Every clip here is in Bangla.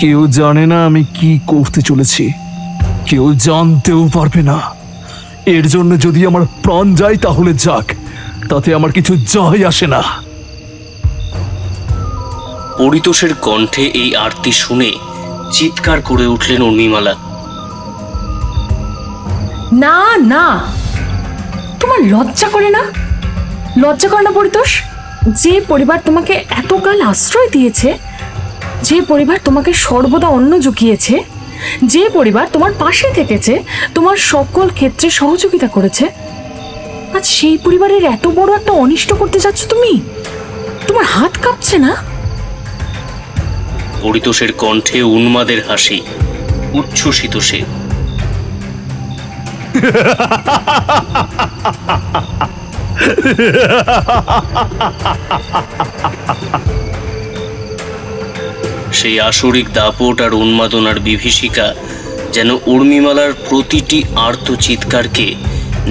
কেউ জানে না আমি কি করতে চলেছি, কেউ জানতেও পারবে না। এর জন্য যদি আমার প্রাণ যায় তাহলে যাক, তাতে আমার কিছু যায় আসে না। পরিতোষের কণ্ঠে এই আরতি শুনে চিৎকার করে উঠলেন উর্মিমালা। না না, তোমার লজ্জা করে না? লজ্জা করে না পরিতোষ? যে পরিবার তোমাকে এতকাল আশ্রয় দিয়েছে, যে পরিবার তোমাকে সর্বদা অন্ন জুগিয়েছে, যে পরিবার তোমার পাশে থেকেছে, তোমার সকল ক্ষেত্রে সহযোগিতা করেছে, আজ সেই পরিবারের এত বড় একটা অনিষ্ট করতে যাচ্ছ তুমি? তোমার হাত কাঁপছে না? পরিতোষের কণ্ঠে উন্মাদের হাসি, উচ্ছ্বসিত সে। সেই আসরিক দাপট আর উন্মাদনার বিভীষিকা যেন উর্মিমালার প্রতিটি আর্ত চিৎকারকে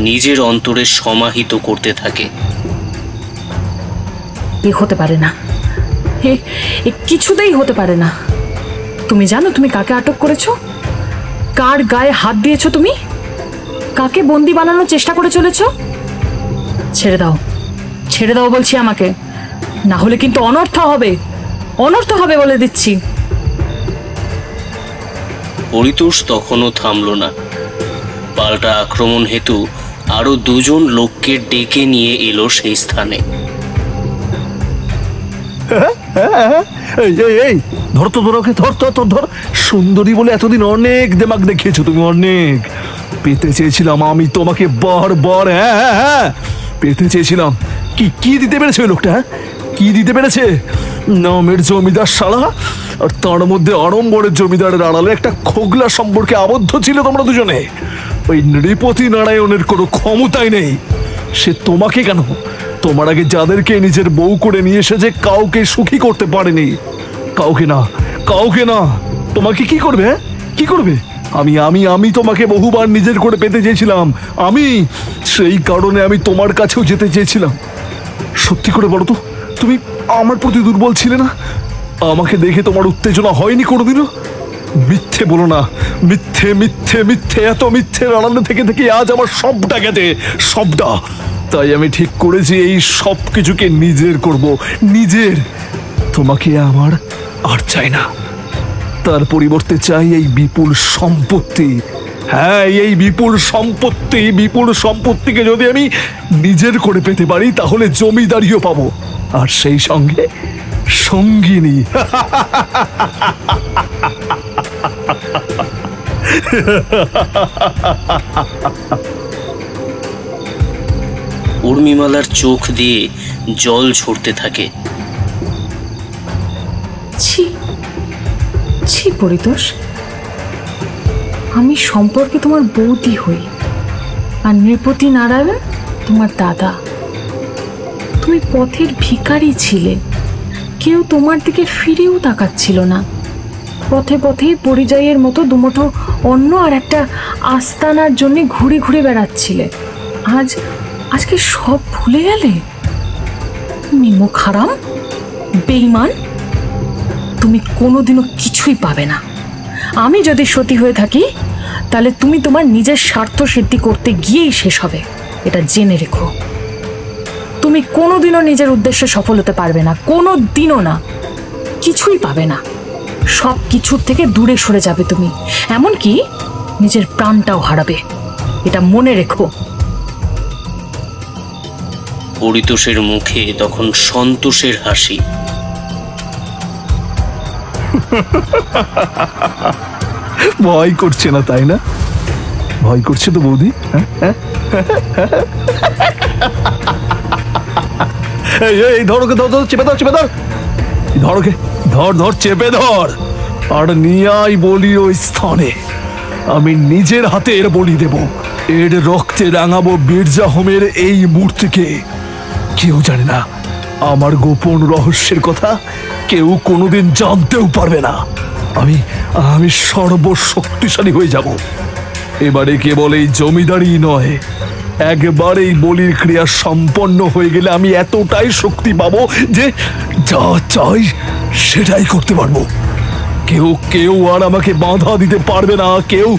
নিজের অন্তরে সমাহিত করতে থাকে। এ হতে পারে না, এ কিছুতেই হতে পারে না। তুমি জানো তুমি কাকে আটক করেছো? কার গায়ে হাত দিয়েছো তুমি? কাকে বন্দি বানানোর চেষ্টা করে চলেছো? ছেড়ে দাও, ছেড়ে দাও বলছি আমাকে, না হলে কিন্তু অনর্থ হবে, অনর্থ হবে বলে দিচ্ছি। পরিতোষ তখনও থামল না। পাল্টা আক্রমণ হেতু আরো দুজন লোককে ডেকে নিয়ে এলো সেই স্থানে। ধর তো, ধর ওকে, ধর ধর ধর। সুন্দরী বলে এতদিন অনেক দেমাগ দেখিয়েছো তুমি, অনেক। পেতে চেয়েছিলাম আমি তোমাকে বারবার, হ্যাঁ হ্যাঁ হ্যাঁ পেতে চেয়েছিলাম। কি কি দিতে পেরেছে ওই লোকটা? কি দিতে পেরেছে? নামের জমিদার শালা, আর তার মধ্যে আড়ম্বরের জমিদারের আড়ালে একটা খোগলা সম্পর্কে আবদ্ধ ছিল তোমরা দুজনে। ওই নৃপতি নারায়ণের কোনো ক্ষমতাই নেই। সে তোমাকে কেন, তোমার আগে যাদেরকে নিজের বউ করে নিয়ে এসেছে কাউকে সুখী করতে পারেনি। কাউকে না, কাউকে না। তোমাকে কি করবে? কি করবে? আমি আমি আমি তোমাকে বহুবার নিজের করে পেতে চেয়েছিলাম। আমি সেই কারণে আমি তোমার কাছেও যেতে চেয়েছিলাম। সত্যি করে বলো তো, তুমি আমার প্রতি দুর্বল ছিলে না? আমাকে দেখে তোমার উত্তেজনা হয়নি কোনোদিনও? মিথ্যে বলো না, মিথ্যে মিথ্যে মিথ্যে। এত মিথ্যের আড়ালে থেকে থেকে আজ আমার সবটা গেছে, সবটা। তাই আমি ঠিক করেছি এই সব কিছুকে নিজের করব, নিজের। তোমাকে আমার আর চাই না, তার পরিবর্তে চাই এই বিপুল সম্পত্তি। হ্যাঁ, এই বিপুল সম্পত্তি, বিপুল সম্পত্তিকে যদি আমি নিজের করে পেতে পারি তাহলে জমিদারিও পাবো, আর সেই সঙ্গে সঙ্গিনী। উর্মিমালার চোখ দিয়ে জল ঝরতে থাকে। ছি ছি পরিতোষ, আমি সম্পর্কে তোমার বৌদি হই, আর নৃপতি নারায়ণ তোমার দাদা। তুমি পথের ভিখারি ছিলে, কেউ তোমার দিকে ফিরেও তাকাচ্ছিল না। পথে পথে পরিযায়ীর মতো দুমুঠো অন্ন আর একটা আস্তানার জন্য ঘুরে ঘুরে বেড়াচ্ছিলে। আজকে সব ভুলে গেলে? নিমক হারাম, বেঈমান, তুমি কোনোদিনও কিছুই পাবে না। আমি যদি সতী হয়ে থাকি তাহলে তুমি তোমার নিজের স্বার্থ সিদ্ধি করতে গিয়েই শেষ হবে, এটা জেনে রেখো। তুমি কোনোদিনও নিজের উদ্দেশ্যে সফল হতে পারবে না, কোনোদিনও না। কিছুই পাবে না, সব কিছুর থেকে দূরে সরে যাবে তুমি, এমনকি নিজের প্রাণটাও হারাবে, এটা মনে রেখো। পরিতোষের মুখে তখন সন্তোষের হাসি। ভয় করছে না তাই না? ভয় করছে তো বৌদি? এই ধর ওকে, ধর, চেপে ধর, চেপে ধর, ধর ওকে, ধর ধর, চেপে ধর, আর নিয়ে আই বলি ওই স্থানে। আমি নিজের হাতে এর বলি দেব, এর রক্তে রাঙাবো বীরজাহমের এই মূর্তিকে। কেউ জানে না আমার গোপন রহস্যের কথা, কেউ কোনোদিন জানতেও পারবে না। আমি সর্বশক্তিশালী হয়ে যাব। এবারে কেবল এই জমিদারি নয়, একবার এই বলির ক্রিয়া সম্পন্ন হয়ে গেলে আমি এতটাই শক্তি পাবো যে যা চাই সেটাই করতে পারবো। কেউ কেউ আর আমাকে বাধা দিতে পারবে না, কেউ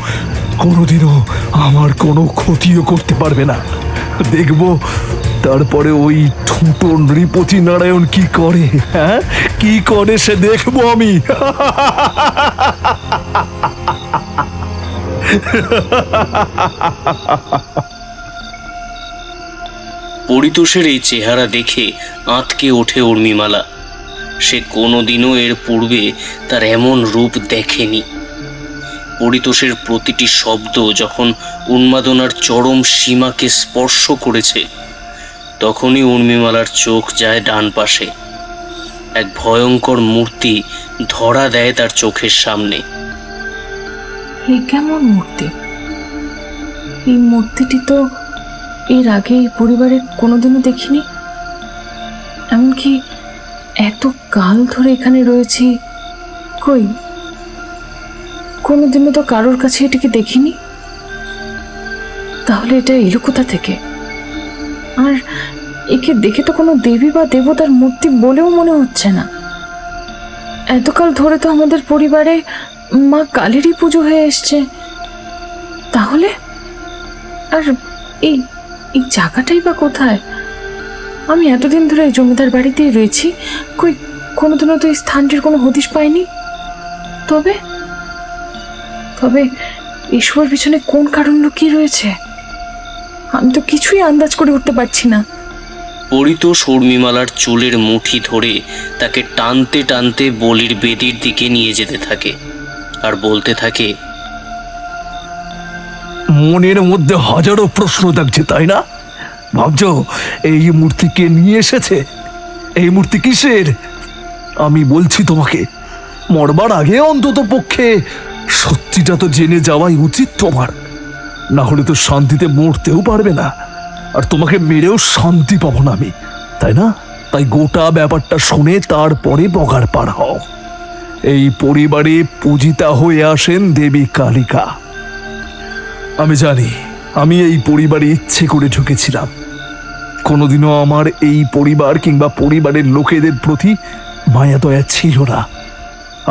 কোনোদিনও আমার কোনো ক্ষতিও করতে পারবে না। দেখবো তারপরে ওই ঠুঁটো নৃপতি নারায়ণ কি করে, হ্যাঁ কি করে সে দেখবো আমি। পরিতোষের এই চেহারা দেখে আঁতকে ওঠে উর্মিমালা। সে কোনোদিনও এর পূর্বে তার এমন রূপ দেখেনি। পরিতোষের প্রতিটি শব্দ যখন উন্মাদনার চরম সীমাকে স্পর্শ করেছে, তখনই উর্মিমালার চোখ যায় ডান পাশে। এক ভয়ঙ্কর মূর্তি ধরা দেয় তার চোখের সামনে। এ কেমন মূর্তি? এই মূর্তিটি তো এর আগে এই পরিবারে কোনোদিনও দেখিনি। এমনকি এত কাল ধরে এখানে রয়েছি, কই কোনোদিনও তো কারোর কাছে এটিকে দেখিনি। তাহলে এটা এলো কোথা থেকে? আর একে দেখে তো কোনো দেবী বা দেবতার মূর্তি বলেও মনে হচ্ছে না। এতকাল ধরে তো আমাদের পরিবারে মা কালীরই পুজো হয়ে এসছে। তাহলে আর এই এই জায়গাটাই বা কোথায়? আমি এতদিন ধরে এই জমিদার বাড়িতেই রয়েছি, কই কোনোদিনও তো এই স্থানটির কোনো হদিশ পাইনি। তবে তবে এসবের পিছনে কোন কারণ লুকিয়ে রয়েছে আমি তো কিছুই আন্দাজ করে উঠতে পারছি না। পরিতোষ উর্মিমালার চুলের মুঠি ধরে তাকে টানতে টানতে বলির বেদির দিকে নিয়ে যেতে থাকে আর বলতে থাকে, মনের মধ্যে হাজারো প্রশ্ন থাকছে, তাই না? ভাবছো এই মূর্তিকে নিয়ে এসেছে? এই মূর্তি কিসের? আমি বলছি তোমাকে, মরবার আগে অন্তত পক্ষে সত্যিটা তো জেনে যাওয়াই উচিত তোমার। না হলে তো শান্তিতে মরতেও পারবে না, আর তোমাকে মেরেও শান্তি পাবো না আমি, তাই না? তাই গোটা ব্যাপারটা শুনে তারপরে বগার পার হও। এই পরিবারে পূজিতা হয়ে আসেন দেবী কালিকা। আমি জানি আমি এই পরিবারে ইচ্ছে করে ঢুকেছিলাম। কোনোদিনও আমার এই পরিবার কিংবা পরিবারের লোকেদের প্রতি মায়া দয়া ছিল না।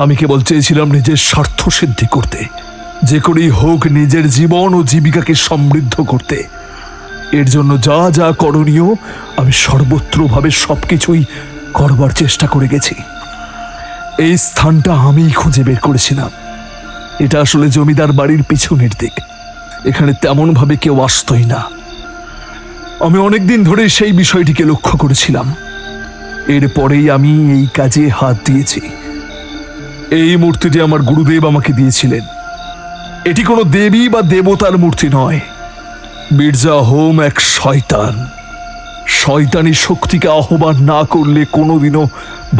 আমি কেবল চেয়েছিলাম নিজের স্বার্থ সিদ্ধি করতে, যে করেই হোক নিজের জীবন ও জীবিকাকে সমৃদ্ধ করতে। এর জন্য যা যা করণীয় আমি সর্বত্রভাবে সবকিছুই করবার চেষ্টা করে গেছি। এই স্থানটা আমিই খুঁজে বের করেছিলাম। এটা আসলে জমিদার বাড়ির পিছনের দিক। এখানে তেমন ভাবে কেউ আসতই না। আমি অনেকদিন ধরে সেই বিষয়টিকে লক্ষ্য করেছিলাম। এরপরেই আমি এই কাজে হাত দিয়েছি। এই মূর্তিটি আমার গুরুদেব আমাকে দিয়েছিলেন। এটি কোনো দেবী বা দেবতার মূর্তি নয়। মির্জা হোম এক শয়তান। শয়তানি শক্তিকে আহ্বান না করলে কোনোদিনও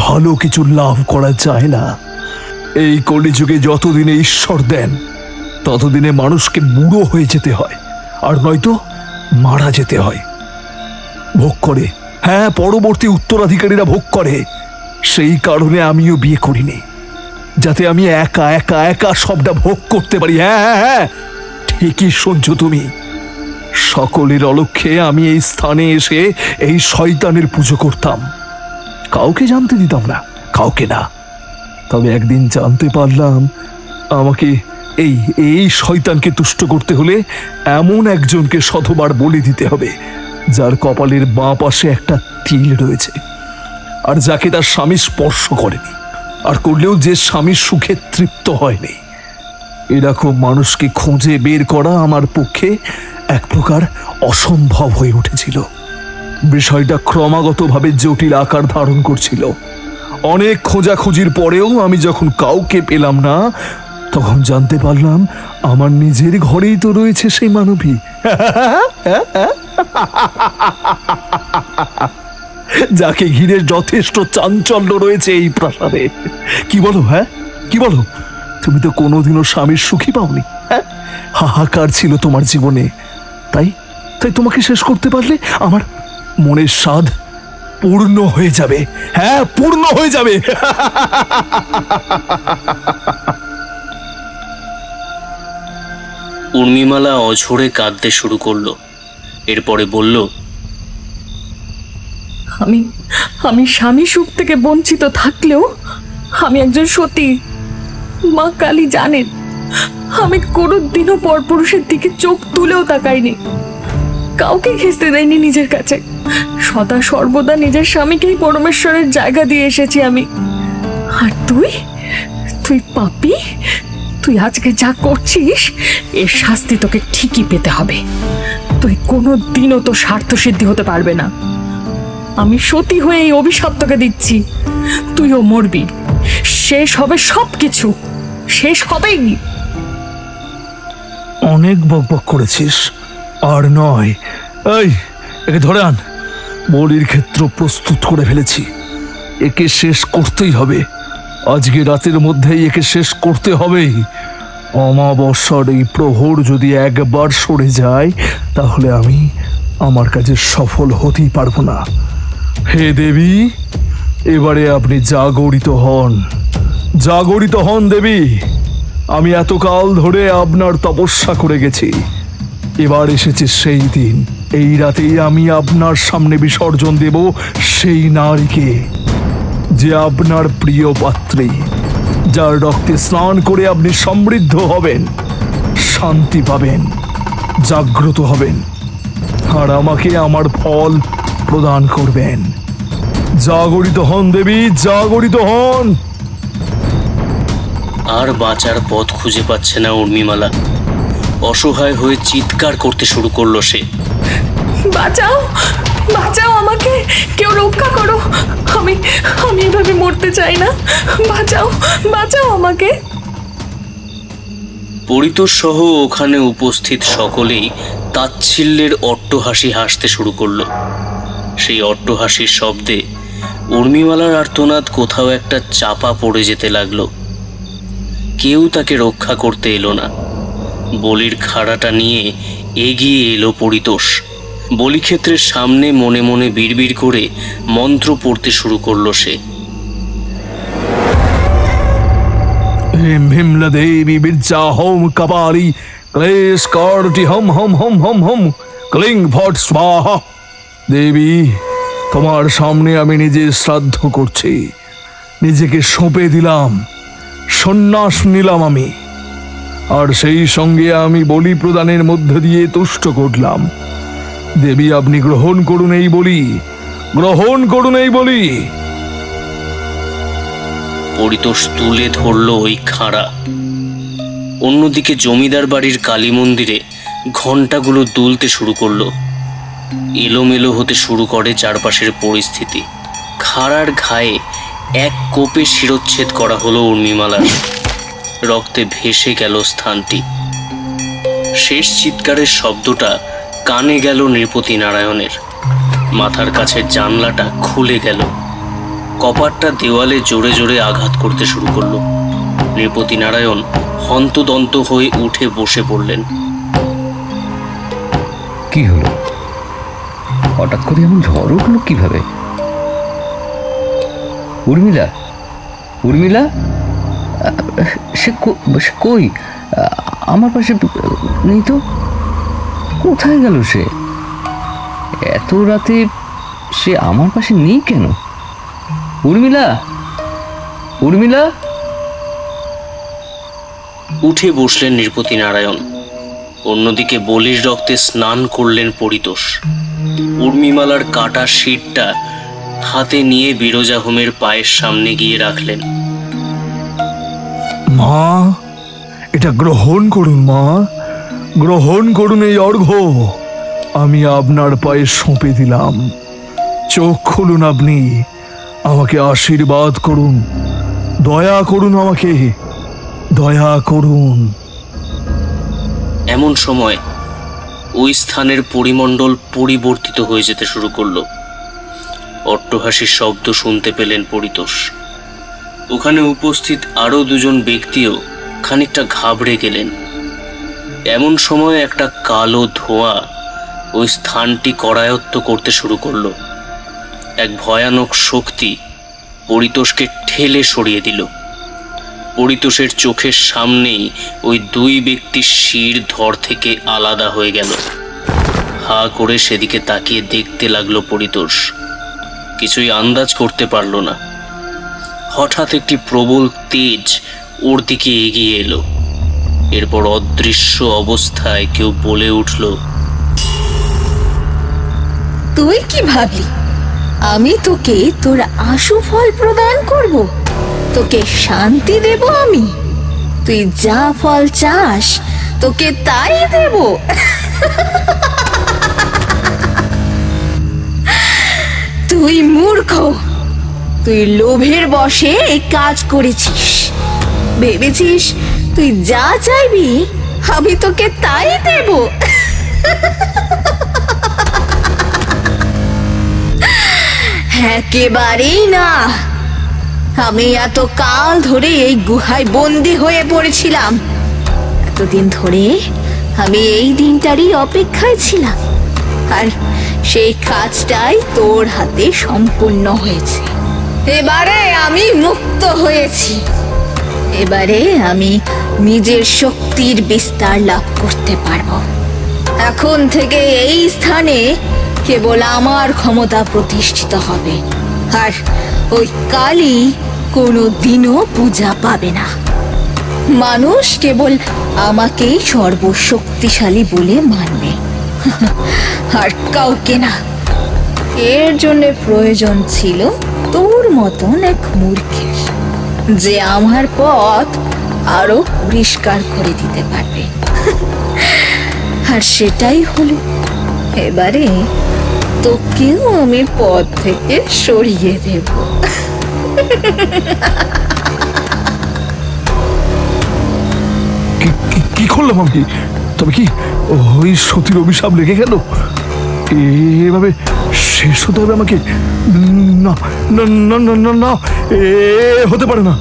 ভালো কিছু লাভ করা যায় না। এই কলিযুগে যতদিনে ঈশ্বর দেন ততদিনে মানুষকে বুড়ো হয়ে যেতে হয়, আর নয়তো মারা যেতে হয়। ভোগ করে, হ্যাঁ, পরবর্তী উত্তরাধিকারীরা ভোগ করে। সেই কারণে আমিও বিয়ে করিনি, যাতে আমি একা একা একা সবটা ভোগ করতে পারি। হ্যাঁ হ্যাঁ হ্যাঁ, ঠিকই শুনছো তুমি। সকলের অলক্ষ্যে আমি এই স্থানে এসে এই শয়তানের পুজো করতাম। কাউকে জানতে দিতাম না, কাউকে না। তবে একদিন জানতে পারলাম আমাকে এই শয়তানকে তুষ্ট করতে হলে এমন একজনকে শতবার বলি দিতে হবে যার কপালের বাঁ পাশে একটা তিল রয়েছে, আর যাকে তার স্বামী স্পর্শ করেনি, আর করলেও যে স্বামীর সুখে তৃপ্ত হয়নি। এরকম মানুষকে খুঁজে বের করা আমার পক্ষে এক প্রকার অসম্ভব হয়ে উঠেছিল। বিষয়টা ক্রমাগতভাবে জটিল আকার ধারণ করছিল। অনেক খোঁজাখুঁজির পরেও আমি যখন কাউকে পেলাম না, তখন জানতে পারলাম আমার নিজের ঘরেই তো রয়েছে সেই মানবী, যাকে ঘিরে যথেষ্ট চাঞ্চল্য রয়েছে এই প্রাসাদে। কি বলো? হ্যাঁ, কি বলো? তুমি তো কোনোদিনও স্বামীর সুখী পাওনি। হ্যাঁ, হাহাকার ছিল তোমার জীবনে। তাই তাই তোমাকে শেষ করতে পারলে আমার মনের স্বাদ পূর্ণ হয়ে যাবে। হ্যাঁ, পূর্ণ হয়ে যাবে। উর্মিমালা অঝরে কাঁদতে শুরু করলো। এরপরে বলল, আমি স্বামী সুখ থেকে বঞ্চিত থাকলেও আমি একজন সতী। মা কালী জানেন আমি কোনোদিনও পরপুরুষের দিকে চোখ তুলেও তাকাইনি, কাউকে ঘেঁচতে দেয়নি নিজের কাছে। সদা সর্বদা নিজের স্বামীকেই পরমেশ্বরের জায়গা দিয়ে এসেছি আমি। আর তুই পাপী, তুই আজকে যা করছিস এর শাস্তি তোকে ঠিকই পেতে হবে। তুই কোনোদিনও তো স্বার্থ সিদ্ধি হতে পারবে না। আমি সতী হয়ে এই অভিশাপ তোকে দিচ্ছি, তুইও মরবি। শেষ হবে সবকিছু, শেষ হবেই। অনেক বকবক করেছিস, আর নয়। এই, একে ধরে আন। বলির ক্ষেত্র প্রস্তুত করে ফেলেছি, একে শেষ করতেই হবে। আজকে রাতের মধ্যেই একে শেষ করতে হবেই। অমাবস্যার এই প্রহর যদি একবার সরে যায় তাহলে আমি আমার কাজে সফল হতেই পারবো না। হে দেবী, এবারে আপনি জাগরিত হন, জাগরিত হন দেবী। আমি এতকাল ধরে আপনার তপস্যা করে গেছি, এবার এসেছে সেই দিন। এই রাতেই আমি আপনার সামনে বিসর্জন দেব সেই নারীকে, যে আপনার প্রিয় পাত্রী, যার রক্তে স্নান করে আপনি সমৃদ্ধ হবেন, শান্তি পাবেন, জাগ্রত হবেন, আর আমাকে আমার ফল প্রদান করবেন। জাগরিত হন দেবী, জাগরিত হন। আর বাঁচার পথ খুঁজে পাচ্ছে না উর্মিমালা। অসহায় হয়ে চিৎকার করতে শুরু করলো সে। বাঁচাও, বাঁচাও আমাকে, কেউ রক্ষা করো, আমি এভাবে মরতে চাই না, বাঁচাও, বাঁচাও আমাকে। পরিতোষ সহ ওখানে উপস্থিত সকলেই তাচ্ছিল্যের অট্টহাসি হাসতে শুরু করলো। সেই অট্টহাসির শব্দে উর্মিমালার আর্তনাদ কোথাও একটা চাপা পড়ে যেতে লাগলো। কেউ তাকে রক্ষা করতে এলো না। বলির খাড়াটা নিয়ে এগিয়ে এলো পরিতোষ। বলিক্ষেত্রের সামনে মনে মনে বিড়বিড় করে মন্ত্র পড়তে শুরু করলো সে। হিম হিমলা দেবী বিদ্যা হোম কপালি ক্লেশ কার্টি হম হম হম হম হম ক্লিং ভট স্বাহা। দেবী, তোমার সামনে আমি নিজে শ্রাদ্ধ করছি, নিজেকে সঁপে দিলাম, সন্ন্যাস নিলাম আমি, আর সেই সঙ্গে আমি বলি প্রদানের মধ্য দিয়ে তুষ্ট করলাম। দেবী, আপনি গ্রহণ করুন এই বলি, গ্রহণ করুন এই বলি। পরিতোষ তুলে ধরলো ওই খাঁড়া। অন্যদিকে জমিদার বাড়ির কালী মন্দিরে ঘণ্টাগুলো দুলতে শুরু করলো। এলোমেলো হতে শুরু করে চারপাশের পরিস্থিতি। খাড়ার ঘায়ে এক কোপে শিরচ্ছেদ করা হলো উর্মিমালার। রক্তে ভেসে গেল স্থানটি। শেষ চিৎকারের শব্দটা কানে গেল নৃপতি নারায়ণের। মাথার কাছের জানলাটা খুলে গেল। কপাটটা দেওয়ালে জোরে জোরে আঘাত করতে শুরু করলো। নৃপতি নারায়ণ হন্তদন্ত হয়ে উঠে বসে পড়লেন। কি হলো? হঠাৎ করে এমন ঝড় উঠলো কিভাবে? উর্মিলা, উর্মিলা, সে কই? আমার পাশে নেই তো। কোথায় গেল সে? এত রাতে সে আমার পাশে নেই কেন? উর্মিলা, উর্মিলা। উঠে বসলেন নৃপতি নারায়ণ। অন্যদিকে বলির রক্তে স্নান করলেন পরিতোষ। উর্মিমালার কাটা শিরটা হাতে নিয়ে বিরজা হোমের পায়ের সামনে গিয়ে রাখলেন। মা, এটা গ্রহণ করুন মা, গ্রহণ করুন এই অর্ঘ্য। আমি আপনার পায়ে সঁপে দিলাম। চোখ খুলুন, আপনি আমাকে আশীর্বাদ করুন, দয়া করুন, আমাকে দয়া করুন। এমন সময় ওই স্থানের পরিমণ্ডল পরিবর্তিত হয়ে যেতে শুরু করলো। অট্টহাসির শব্দ শুনতে পেলেন পরিতোষ। ওখানে উপস্থিত আরো দুজন ব্যক্তিও খানিকটা ঘাবড়ে গেলেন। এমন সময় একটা কালো ধোঁয়া ওই স্থানটি করায়ত্ত করতে শুরু করলো। এক ভয়ানক শক্তি পরিতোষকে ঠেলে সরিয়ে দিল। পরিতোষের চোখের সামনেই ওই দুই ব্যক্তির শির ধড় থেকে আলাদা হয়ে গেল। হা করে সেদিকে তাকিয়ে দেখতে লাগলো পরিতোষ। কিছুই আন্দাজ করতে পারল না। হঠাৎ একটি প্রবল তেজ ওর দিকে এগিয়ে এলো। এরপর অদৃশ্য অবস্থায় কেউ বলে উঠল, তুই কি ভাবলি আমি তোকে তোর আশু ফল প্রদান করব? তোকে শান্তি দেব আমি? তুই যা ফল চাস তোকে তাই দেব। তুই মূর্খ, তুই লোভের বশে এই কাজ করেছিস। ভেবেছিস তুই যা চাইবি আমি তোকে তাই দেব? একেবারেই না। আমি এত কাল ধরে এই গুহায় বন্দি হয়ে পড়েছিলাম। এতদিন ধরে আমি এই দিনটারই অপেক্ষায় ছিলাম, আর সেই কাজটাই তোর হাতে সম্পূর্ণ হয়েছে। এবারে আমি মুক্ত হয়েছি। এবারে আমি নিজের শক্তির বিস্তার লাভ করতে পারবো। এখন থেকে এই স্থানে কেবল আমার ক্ষমতা প্রতিষ্ঠিত হবে, আর ওই কালী কোনো দিনও পূজা পাবে না। মানুষ কেবল আমাকেই সর্বশক্তিশালী বলে মানবে, আর কাউকে না। এর জন্য প্রয়োজন ছিল তোর মতন এক মূর্খের, যে আমার পথ আরো পরিষ্কার করে দিতে পারবে। আর সেটাই হলো। এবারে তোকেও আমি পথ থেকে সরিয়ে দেব। কি করলাম আমি? তবে কি ওই সতীর অভিশাপ লেগে গেল? এভাবে শেষ হতে হবে আমাকে? না না না না না না, এ হতে পারে না,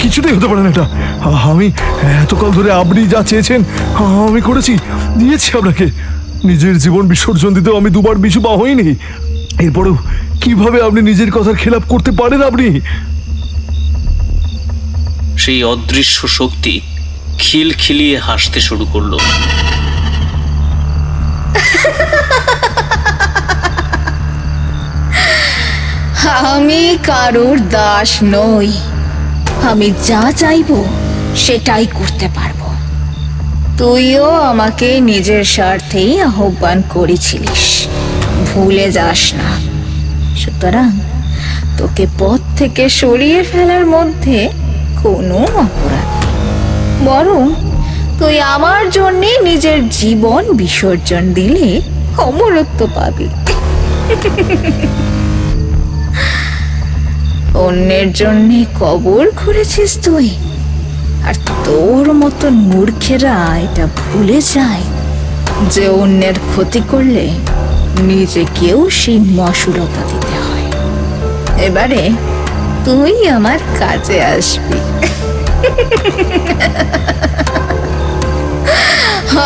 কিছুতেই হতে পারে না এটা। আমি এতকাল ধরে আপনি যা চেয়েছেন আমি করেছি, দিয়েছি আপনাকে। নিজের জীবন বিসর্জন দিতেও আমি দুবার পিছু পা হইনি। এরপরেও কিভাবে আপনি নিজের কথার খেলাপ করতে পারেন? আপনি সেই অদৃশ্য শক্তি খিলখিলিয়ে হাসতে শুরু করলো। আমি কারোর দাস নই। আমি যা চাইবো সেটাই করতে পারবো। তুইও আমাকে নিজের স্বার্থেই আহ্বান করেছিলিস, ভুলে যাস না। সুতরাং তোকে পথ থেকে সরিয়ে ফেলার মধ্যে কোনো অপরাধ নেই, বরং তুই আমার জন্য নিজের জীবন বিসর্জন দিলে অমরত্ব পাবি। অন্যের জন্যে কবর খুঁড়েছিস তুই, আর তোর মতন মূর্খেরা এটা ভুলে যায় যে অন্যের ক্ষতি করলে নিজেকেও সেই মসুরতা দিতে হয়। এবারে তুই আমার কাজে আসবি।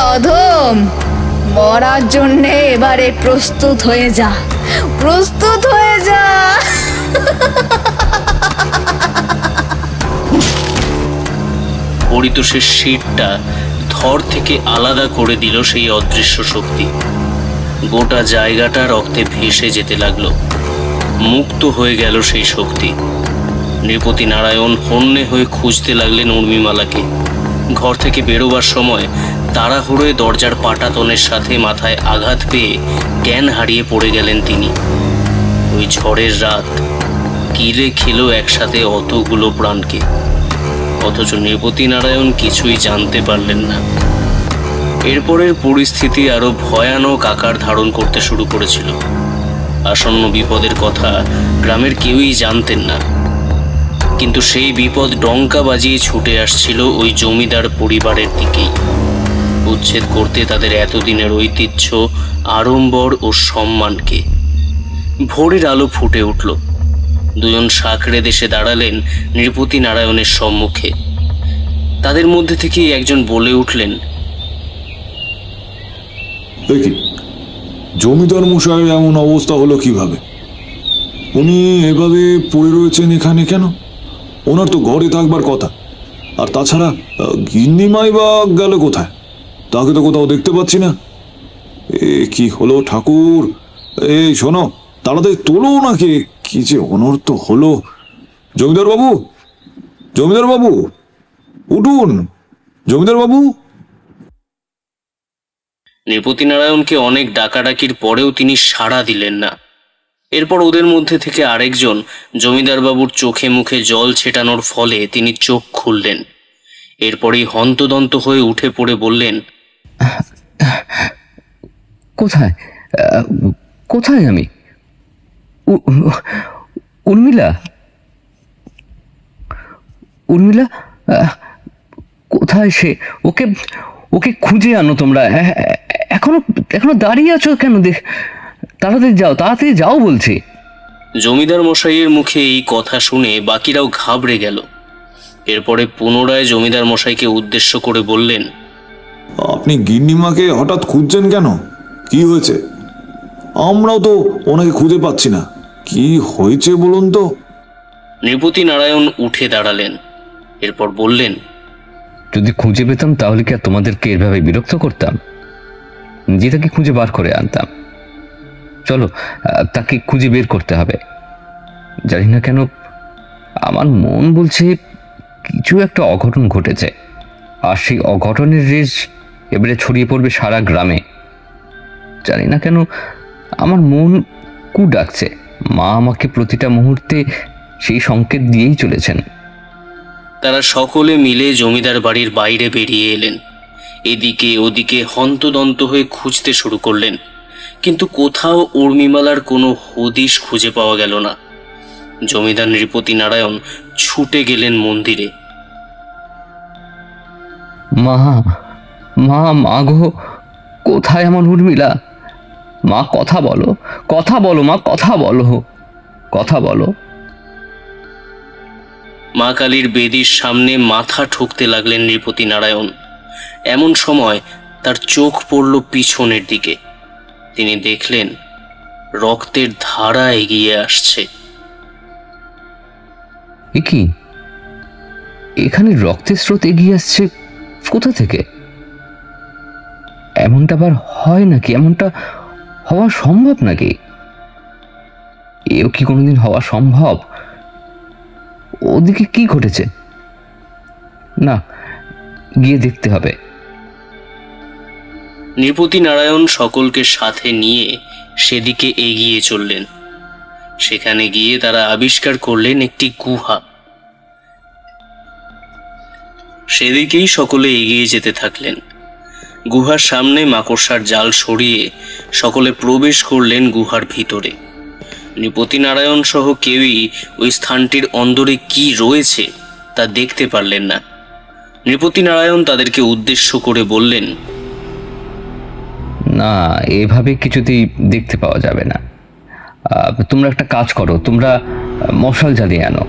অধম, মরার জন্যে এবারে প্রস্তুত হয়ে যা, প্রস্তুত হয়ে যা। পরিতোষের শিরটা ধর থেকে আলাদা করে দিল সেই অদৃশ্য শক্তি। গোটা জায়গাটা রক্তে ভেসে যেতে লাগলো। মুক্ত হয়ে গেল সেই শক্তি। নৃপতি নারায়ণ হন্যে হয়ে খুঁজতে লাগলেন উর্মিমালাকে। ঘর থেকে বেরোবার সময় তাড়াহুড়োয় দরজার পাটাতনের সাথে মাথায় আঘাত পেয়ে জ্ঞান হারিয়ে পড়ে গেলেন তিনি। ওই ঝড়ের রাত কিলে খেলো একসাথে অতগুলো প্রাণকে, অথচ নৃপতি নারায়ণ কিছুই জানতে পারলেন না। এরপরের পরিস্থিতি আরো ভয়ানক আকার ধারণ করতে শুরু করেছিল। আসন্ন বিপদের কথা গ্রামের কেউই জানতেন না, কিন্তু সেই বিপদ ডঙ্কা বাজিয়ে ছুটে আসছিল ওই জমিদার পরিবারের দিকেই। উচ্ছেদ করতে তাদের এতদিনের ঐতিহ্য, আড়ম্বর ও সম্মানকে। ভোরের আলো ফুটে উঠল। দুজন সাঁকড়ে দেশে দাঁড়ালেন নৃপতি নারায়ণের সম্মুখে। তাদের মধ্যে থেকে একজন বলে উঠলেন, দেখি জমিদার মশাইয়ের এমন অবস্থা হলো কিভাবে? উনি এভাবে পড়ে রয়েছেন এখানে কেন? ওনার তো ঘরে থাকবার কথা। আর তাছাড়া গিন্নিমাই বা গেল কোথায়? তাকে তো কোথাও দেখতে পাচ্ছি না। এ কি হলো ঠাকুর? এই শোনো, তাড়াতাড়ি তোলো ওনাকে। কি যে অনর্থ হলো! জমিদার বাবু, জমিদার বাবু, উঠুন জমিদার বাবু। নৃপতি নারায়ণকে অনেক ডাকাডাকির পরেও তিনি সাড়া দিলেন না। এরপর ওদের মধ্যে থেকে আরেকজন জমিদার বাবুর চোখে মুখে জল ছেটানোর ফলে তিনি চোখ খুললেন। এরপরই হন্তদন্ত হয়ে উঠে পড়ে বললেন, কোথায় কোথায় আমি? উর্মিলা, উর্মিলা কোথায় সে? ওকে ওকে খুঁজে আনো তোমরা। এখনো এখনো দাঁড়িয়ে আছো কেন? তাড়াতাড়ি যাও বলছি। জমিদার মশাইয়ের মুখে এই কথা শুনে বাকিরাও ঘাবড়ে গেল। এরপরে পুনরায় জমিদার মশাইকে উদ্দেশ্য করে বললেন, আপনি গিন্নিমাকে হঠাৎ খুঁজছেন কেন? কি হয়েছে? আমরাও তো ওনাকে খুঁজে পাচ্ছি না। কি হয়েছে বলুন তো? নৃপতি নারায়ণ উঠে দাঁড়ালেন। এরপর বললেন, যদি খুঁজে পেতাম তাহলে কি আর তোমাদেরকে এভাবে বিরক্ত করতাম? নিজে তাকে খুঁজে বার করে আনতাম। চলো, তাকে খুঁজে বের করতে হবে। জানি না কেন আমার মন বলছে কিছু একটা অঘটন ঘটেছে, আর সেই অঘটনের রেশ এবারে ছড়িয়ে পড়বে সারা গ্রামে। জানি না কেন আমার মন কু ডাকছে। মা আমাকে প্রতিটা মুহূর্তে সেই সংকেত দিয়েই চলেছেন। তারা সকলে মিলে জমিদার বাড়ির বাইরে বেরিয়ে এলেন। এদিকে ওদিকে হন্তদন্ত হয়ে খুঁজতে শুরু করলেন, কিন্তু কোথাও উর্মিমালার কোনো হদিশ খুঁজে পাওয়া গেল না। জমিদার নৃপতি নারায়ণ ছুটে গেলেন মন্দিরে। মা মা মা গো, কোথায় আমার উর্মিলা? মা কথা বলো, কথা বলো মা, কথা বলো, কথা বলো। মা কালীর বেদির সামনে মাথা ঠুকতে লাগলেন নৃপতি নারায়ণ। এমন সময় তার চোখ পড়ল পিছনের দিকে। তিনি দেখলেন রক্তের ধারা এগিয়ে আসছে। এ কি? এখানে রক্তের স্রোত এগিয়ে আসছে কোথা থেকে? এমনটা আবার হয় নাকি? এমনটা হওয়া সম্ভব নাকি? এও কি কোনোদিন হওয়া সম্ভব? ওদিকে কি ঘটেছে? না, গিয়ে দেখতে হবে। নৃপতি নারায়ণ সকলকে সাথে নিয়ে সেদিকে এগিয়ে চললেন। সেখানে গিয়ে তারা আবিষ্কার করলেন একটি গুহা। সেদিকেই সকলে এগিয়ে যেতে থাকলেন। গুহার সামনে মাকড়সার জাল সরিয়ে সকলে প্রবেশ করলেন গুহার ভিতরে। নৃপতি নারায়ণ সহ কেউই ওই স্থানটির অন্দরে কি রয়েছে তা দেখতে পারলেন না। নৃপতি নারায়ণ তাদেরকে উদ্দেশ্য করে বললেন, না, এভাবে কিছুতেই দেখতে পাওয়া যাবে না। তোমরা একটা কাজ করো, তোমরা মশাল জ্বালিয়ে আনো।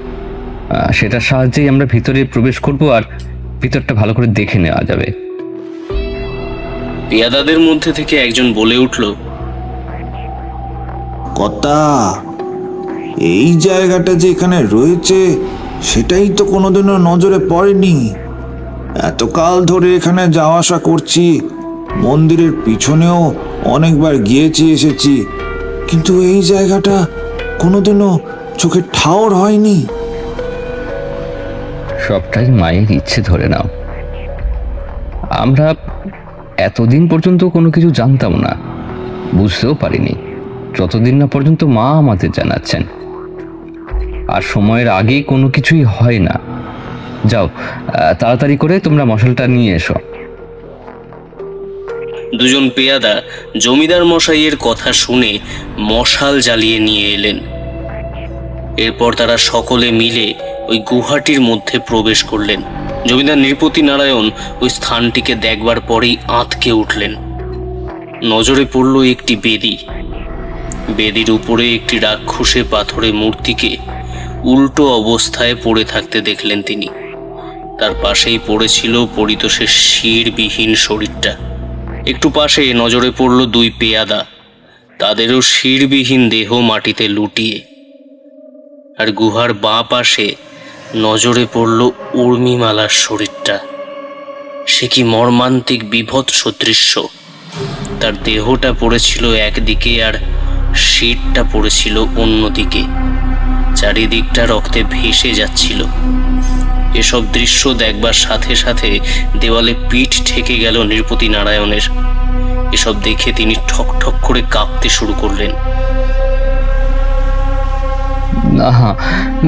সেটার সাহায্যেই আমরা ভিতরে প্রবেশ করব, আর ভিতরটা ভালো করে দেখে নেওয়া যাবে। পেয়াদাদের মধ্যে থেকে একজন বলে উঠল, কর্তা, এই জায়গাটা যে এখানে রয়েছে সেটাই তো কোনোদিনও নজরে পড়েনি। এতকাল ধরে এখানে যাওয়া আসা করছি, মন্দিরের পিছনেও অনেকবার গিয়েছি এসেছি, কিন্তু এই জায়গাটা কোনোদিনও চোখে ঠাওর হয়নি। সবটাই মায়ের ইচ্ছে ধরে নাও। আমরা এতদিন পর্যন্ত কোনো কিছু জানতাম না, বুঝতেও পারিনি, যতদিন না পর্যন্ত মা আমাদের জানাচ্ছেন। আর সময়ের আগেই কোনো কিছুই হয় না। যাও, তাড়াতাড়ি করে তোমরা মশালটা নিয়ে এসো। দুজন পেয়াদা জমিদার মশাইয়ের কথা শুনে মশাল জ্বালিয়ে নিয়ে এলেন। এরপর তারা সকলে মিলে ওই গুহাটির মধ্যে প্রবেশ করলেন। জমিদার নৃপতি নারায়ণ ওই স্থানটিকে দেখবার পরেই আঁতকে উঠলেন। নজরে পড়ল একটি বেদি। বেদির উপরে একটি রাক্ষসে পাথরে মূর্তিকে উল্টো অবস্থায় পড়ে থাকতে দেখলেন তিনি। তার পাশেই পড়েছিল পরিতোষের শিরবিহীন শরীরটা। একটু পাশে নজরে পড়ল দুই পেয়াদা, তাদেরও শিরবিহীন দেহ মাটিতে লুটিয়ে। আর গুহার বাঁ পাশে নজরে পড়ল উর্মিমালার শরীরটা। সে কি মর্মান্তিক বিভৎস দৃশ্য! তার দেহটা পড়েছিল একদিকে, আর শিরটা পড়েছিল অন্যদিকে। চারিদিকটা রক্তে ভেসে যাচ্ছিল। এসব দৃশ্য দেখবার সাথে সাথে দেওয়ালে পিঠ ঠেকে গেল নৃপতি নারায়ণের। এসব দেখে তিনি ঠক ঠক করে কাঁপতে শুরু করলেন। না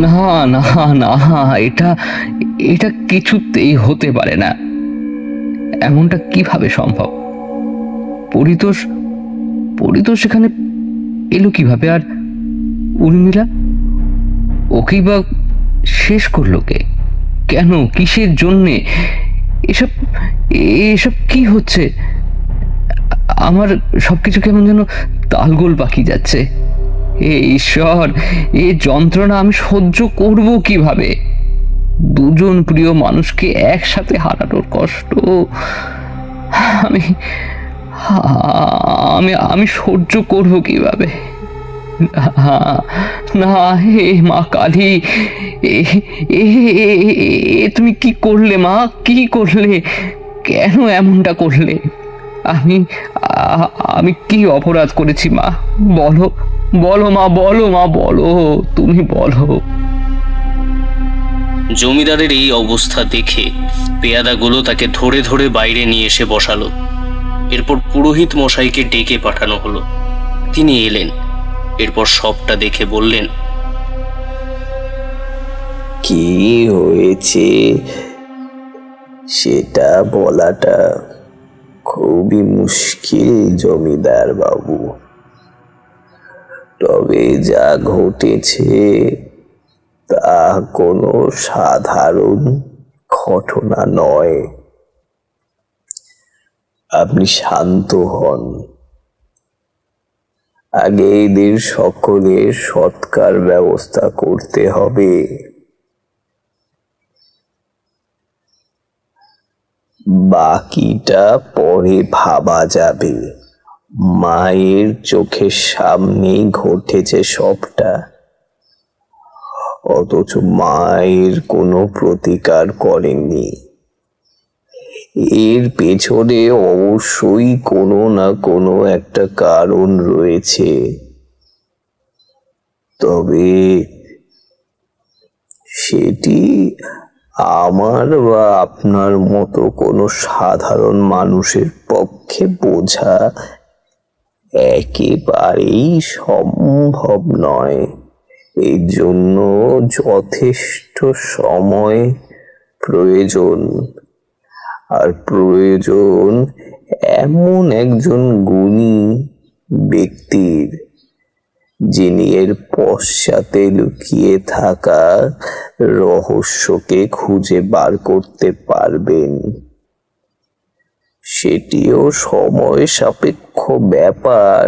না না না, এটা এটা কিছুতেই হতে পারে না। এমনটা কিভাবে সম্ভব? পরিতোষ পরিতোষ এখানে এলো কিভাবে? আর উর্মিলা, ওকেই বা শেষ করলো কে? কেন? কিসের জন্যে? এসব এসব কি হচ্ছে? আমার সবকিছু কেমন যেন তালগোল পাকিয়ে যাচ্ছে। হে ঈশ্বর, এই যন্ত্রণা আমি সহ্য করব কিভাবে? দুজন প্রিয় মানুষকে একসাথে হারানোর কষ্ট আমি আমি আমি সহ্য করব কিভাবে? না, হে মা কালী, তুমি কি করলে মা? কি করলে? কেন এমনটা করলে? আমি আমি কি অপরাধ করেছি মা? বলো বলো মা, বলো মা, বলো, তুমি বলো। জমিদারের এই অবস্থা দেখে পেয়াদাগুলো তাকে ধরে ধরে বাইরে নিয়ে এসে বসালো। এরপর পুরোহিত মশাইকে ডেকে পাঠানো হলো। তিনি এলেন। এরপর সবটা দেখে বললেন, কি হয়েছে সেটা বলাটা খুবই মুশকিল জমিদার বাবু। তবে যা ঘটেছে তা কোনো সাধারণ ঘটনা নয়। আপনি শান্ত হন। আগে এদের সকলের সৎকার ব্যবস্থা করতে হবে। বাকিটা পরে ভাবা যাবে। মায়ের চোখের সামনেই ঘটেছে সবটা, অথচ মায়ের কোনো প্রতিকার করেননি। এর পেছনে অবশ্যই কোনো না কোনো একটা কারণ রয়েছে। তবে সেটি আমার বা আপনার মতো কোনো সাধারণ মানুষের পক্ষে বোঝা একেবারেই সম্ভব নয়। এর জন্য যথেষ্ট সময় প্রয়োজন, আর প্রয়োজন এমন একজন গুণী ব্যক্তির, যিনি এর পশ্চাতে লুকিয়ে থাকা রহস্যকে খুঁজে বার করতে পারবেন। সেটিও সময় সাপেক্ষ ব্যাপার।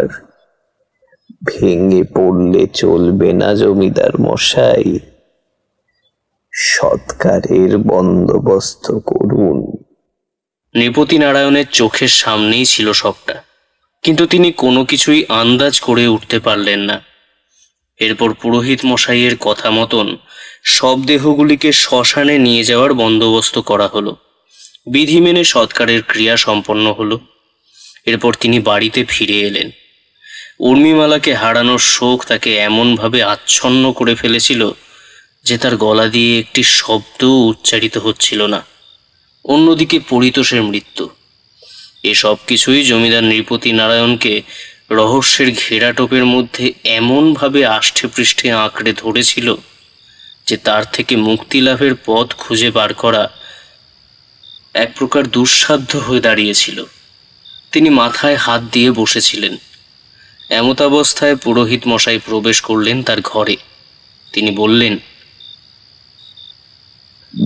ভেঙে পড়লে চলবে না জমিদার মশাই। সৎকারের বন্দোবস্ত করুন। নৃপতি নারায়ণের চোখের সামনেই ছিল সবটা, কিন্তু তিনি কোনো কিছুই আন্দাজ করে উঠতে পারলেন না। এরপর পুরোহিত মশাইয়ের কথা মতন সব দেহগুলিকে শ্মশানে নিয়ে যাওয়ার বন্দোবস্ত করা হলো। বিধি মেনে সৎকারের ক্রিয়া সম্পন্ন হলো। এরপর তিনি বাড়িতে ফিরে এলেন। উর্মিমালাকে হারানোর শোক তাকে এমনভাবে আচ্ছন্ন করে ফেলেছিল যে তার গলা দিয়ে একটি শব্দও উচ্চারিত হচ্ছিল না। অন্যদিকে পরিতোষের মৃত্যু, এসব কিছুই জমিদার নৃপতি নারায়ণকে রহস্যের ঘেরাটোপের মধ্যে এমনভাবে আষ্ঠে পৃষ্ঠে আঁকড়ে ধরেছিল যে তার থেকে মুক্তি লাভের পথ খুঁজে বার করা এক প্রকার দুঃসাধ্য হয়ে দাঁড়িয়েছিল। তিনি মাথায় হাত দিয়ে বসেছিলেন। এমতাবস্থায় পুরোহিত মশাই প্রবেশ করলেন তার ঘরে। তিনি বললেন,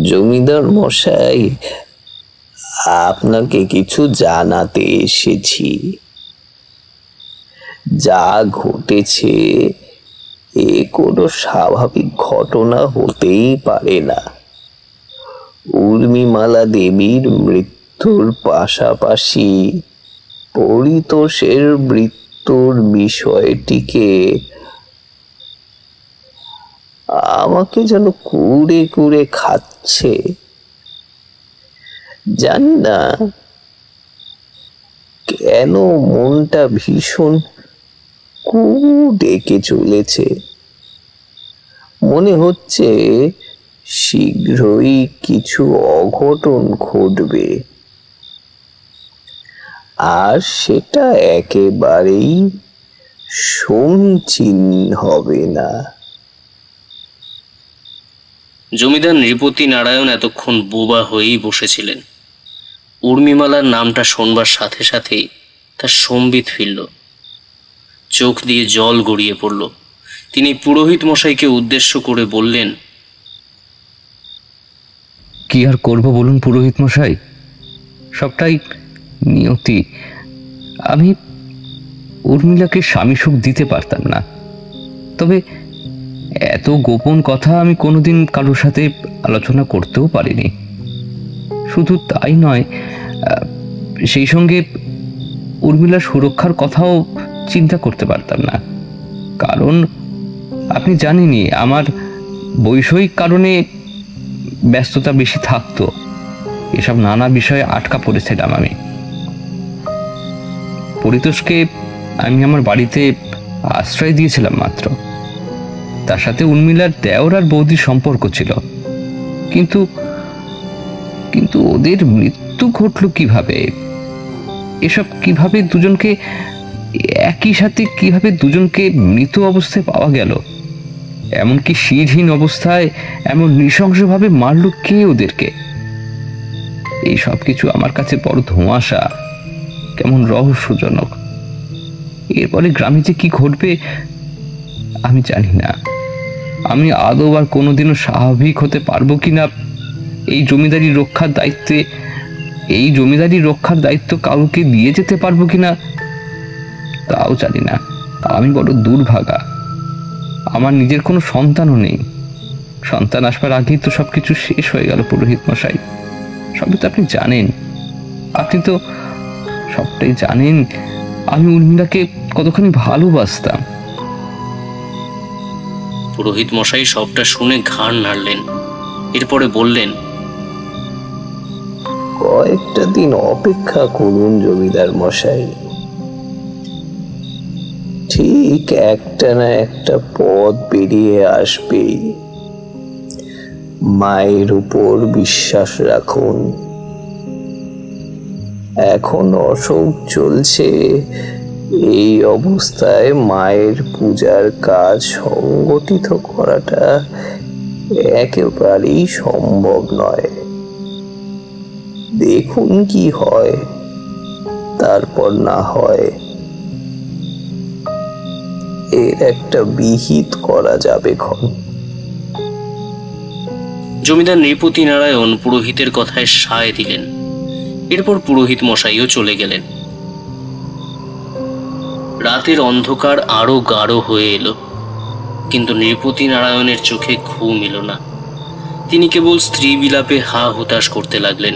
জমিদার মশাই, আপনাকে কিছু জানাতে এসেছি। যা ঘটেছে এ কোনো স্বাভাবিক ঘটনা হতেই পারে না। উর্মিমালা দেবীর মৃত্যুর পাশাপাশি পরিতোষের মৃত্যুর বিষয়টিকে আমাকে যেন কুড়ে কুড়ে খাচ্ছে। জানি না কেন মনটা ভীষণ ডেকে চলেছে। মনে হচ্ছে শীঘ্রই কিছু অঘটন ঘটবে, আর সেটা একেবারেই সমীচীন হবে না। জমিদার নৃপতি নারায়ণ এতক্ষণ বোবা হয়েই বসেছিলেন। উর্মিমালার নামটা শোনবার সাথে সাথেই তার সম্বিত ফিরল, চোখ দিয়ে জল গড়িয়ে পড়ল। তিনি পুরোহিত মশাইকে উদ্দেশ্য করে বললেন, কি আর করব বলুন পুরোহিত মশাই, সবটাই নিয়তি। আমি উর্মিলাকে স্বামী সুখ দিতে পারতাম না, তবে এত গোপন কথা আমি কোনোদিন কারোর সাথে আলোচনা করতেও পারিনি। শুধু তাই নয়, সেই সঙ্গে উর্মিলার সুরক্ষার কথাও চিন্তা করতে পারতাম না, কারণ আপনি জানেনই আমার বৈষয়িক কারণে ব্যস্ততা বেশি থাকতো। এসব নানা বিষয়ে আটকা পড়েছিলাম আমি। পরিতোষকে আমি আমার বাড়িতে আশ্রয় দিয়েছিলাম মাত্র। তার সাথে উর্মিলার দেওর আর বৌদির সম্পর্ক ছিল, কিন্তু কিন্তু ওদের মৃত্যু ঘটলো কিভাবে? এসব কিভাবে দুজনকে একই সাথে কিভাবে দুজনকে মৃত অবস্থায় পাওয়া গেল? এমনকি শিরহীন অবস্থায় এমন নৃশংসভাবে মারল কে ওদেরকে? এই সব কিছু আমার কাছে বড় ধোঁয়াশা, কেমন রহস্যজনক। এরপরে গ্রামে যে কি ঘটবে আমি জানি না। আমি আদৌ আর কোনোদিনও স্বাভাবিক হতে পারবো কিনা, এই জমিদারি রক্ষার দায়িত্ব কাউকে দিয়ে যেতে পারবো কিনা তাও জানি না। আমি বড় দুর্ভাগা, আমার নিজের কোনো সন্তানও নেই। সন্তান আসবার আগেই তো সবকিছু শেষ হয়ে গেল পুরোহিত মশাই। সবই তো আপনি জানেন, আপনি তো সবটাই জানেন আমি উর্মিলাকে কতখানি ভালোবাসতাম। পুরোহিত মশাই সবটা শুনে ঘাড় নাড়লেন, এরপরে বললেন, কয়েকটা দিন অপেক্ষা করুন জমিদার মশাই, ঠিক একটা না একটা পথ বেরিয়ে আসবেই। মায়ের উপর বিশ্বাস রাখুন। এখন অসুখ চলছে, এই অবস্থায় মায়ের পূজার কাজ সংগঠিত করাটা একেবারেই সম্ভব নয়। দেখুন কি হয়, তারপর না হয় এর একটা বিহিত করা যাবে খন। জমিদার নৃপতি নারায়ণ পুরোহিতের কথায় সায় দিলেন। এরপর পুরোহিত মশাইও চলে গেলেন। রাতের অন্ধকার আরো গাঢ় হয়ে এলো, কিন্তু নৃপতি নারায়ণের চোখে ঘুম এলো না। তিনি কেবল স্ত্রী বিলাপে হা হুতাশ করতে লাগলেন।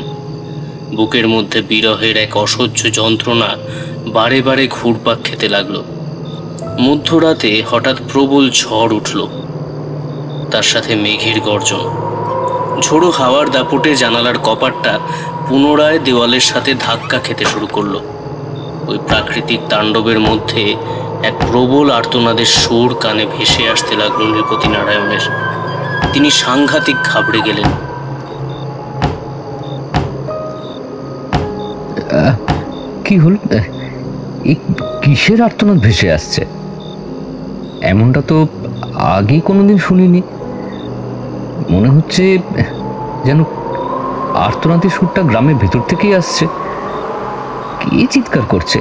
বুকের মধ্যে বিরহের এক অসহ্য যন্ত্রণা বারে বারে ঘুরপাক খেতে লাগলো। মধ্যরাতে হঠাৎ প্রবল ঝড় উঠল, তার সাথে মেঘের গর্জন। ঝোড়ো হাওয়ার দাপটে জানালার কপাটটা পুনরায় দেওয়ালের সাথে ধাক্কা খেতে শুরু করলো। ওই প্রাকৃতিক তাণ্ডবের মধ্যে এক প্রবল আর্তনাদের সুর কানে ভেসে আসতে লাগলো নৃপতি নারায়ণের। তিনি সাংঘাতিক ঘাবড়ে গেলেন। কি হল? এই কিসের আর্তনাদ ভেসে আসছে? এমনটা তো আগে কোনোদিন শুনিনি। মনে হচ্ছে যেন আর্তনাদের সুরটা গ্রামের ভেতর থেকেই আসছে। কে চিৎকার করছে?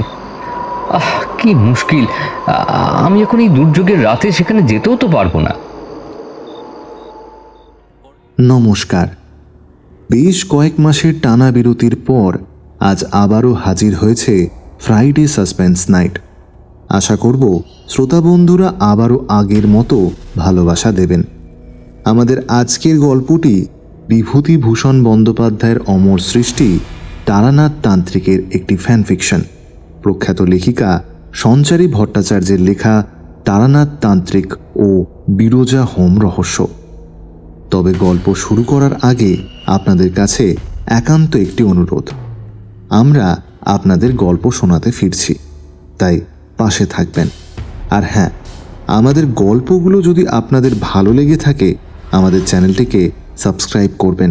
কি মুশকিল! আমি এখন এই দুর্যোগের রাতে সেখানে যেতেও তো পারবো না। নমস্কার। বেশ কয়েক মাসের টানা বিরতির পর আজ আবারও হাজির হয়েছে ফ্রাইডে সাসপেন্স নাইট। আশা করব শ্রোতা বন্ধুরা আবারও আগের মতো ভালোবাসা দেবেন। আমাদের আজকের গল্পটি বিভূতিভূষণ বন্দ্যোপাধ্যায়ের অমর সৃষ্টি তারানাথ তান্ত্রিকের একটি ফ্যান ফিকশন। প্রখ্যাত লেখিকা সঞ্চারী ভট্টাচার্যের লেখা তারানাথ তান্ত্রিক ও বিরজা হোম রহস্য। তবে গল্প শুরু করার আগে আপনাদের কাছে একান্ত একটি অনুরোধ। আমরা আপনাদের গল্প শোনাতে ফিরছি, তাই পাশে থাকবেন। আর হ্যাঁ, আমাদের গল্পগুলো যদি আপনাদের ভালো লেগে থাকে আমাদের চ্যানেলটিকে সাবস্ক্রাইব করবেন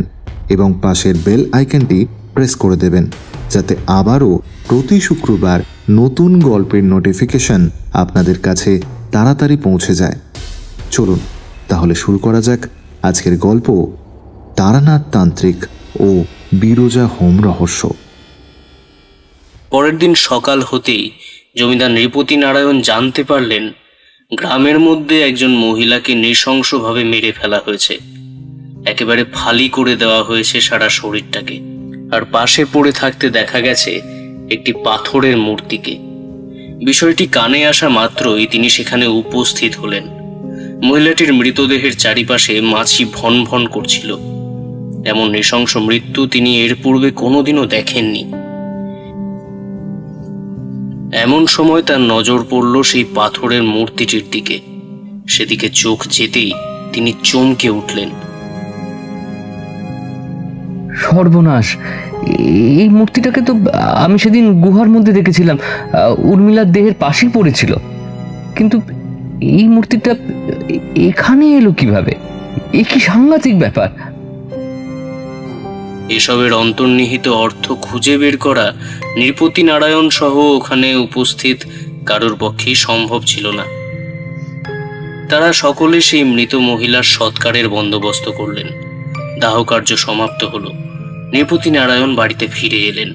এবং পাশের বেল আইকনটি প্রেস করে দেবেন, যাতে আবারও প্রতি শুক্রবার নতুন গল্পের নোটিফিকেশন আপনাদের কাছে তাড়াতাড়ি পৌঁছে যায়। চলুন তাহলে শুরু করা যাক আজকের গল্প, তারানাথ তান্ত্রিক ও বিরজা হোম রহস্য। পরের দিন সকাল হতেই জমিদার নৃপতি নারায়ণ জানতে পারলেন গ্রামের মধ্যে একজন মহিলাকে নৃশংসভাবে মেরে ফেলা হয়েছে। একেবারে ফালি করে দেওয়া হয়েছে সারা শরীরটাকে, আর পাশে পড়ে থাকতে দেখা গেছে একটি পাথরের মূর্তিকে। বিষয়টি কানে আসা মাত্রই তিনি সেখানে উপস্থিত হলেন। মহিলাটির মৃতদেহের চারিপাশে মাছি ভন ভন করছিল। এমন নৃশংস মৃত্যু তিনি এর পূর্বে কোনোদিনও দেখেননি। এমন সময় তার নজর পড়ল সেই পাথরের মূর্তিটির দিকে। সেদিকে চোখ যেতেই তিনি চমকে উঠলেন। সর্বনাশ! এই মূর্তিটাকে তো আমি সেদিন গুহার মধ্যে দেখেছিলাম, উর্মিলার দেহের পাশেই পড়েছিল, কিন্তু এই মূর্তিটা এখানে এলো কিভাবে? এ কি সাংঘাতিক ব্যাপার! এসবের অন্তর্নিহিত অর্থ খুঁজে বের করা নৃপতি নারায়ণ সহ ওখানে উপস্থিত কারোর পক্ষেই সম্ভব ছিল না। তারা সকলে সেই মৃত মহিলার সৎকারের বন্দোবস্ত করলেন। দাহকার্য সমাপ্ত হলো। নৃপতি নারায়ণ বাড়িতে ফিরে এলেন।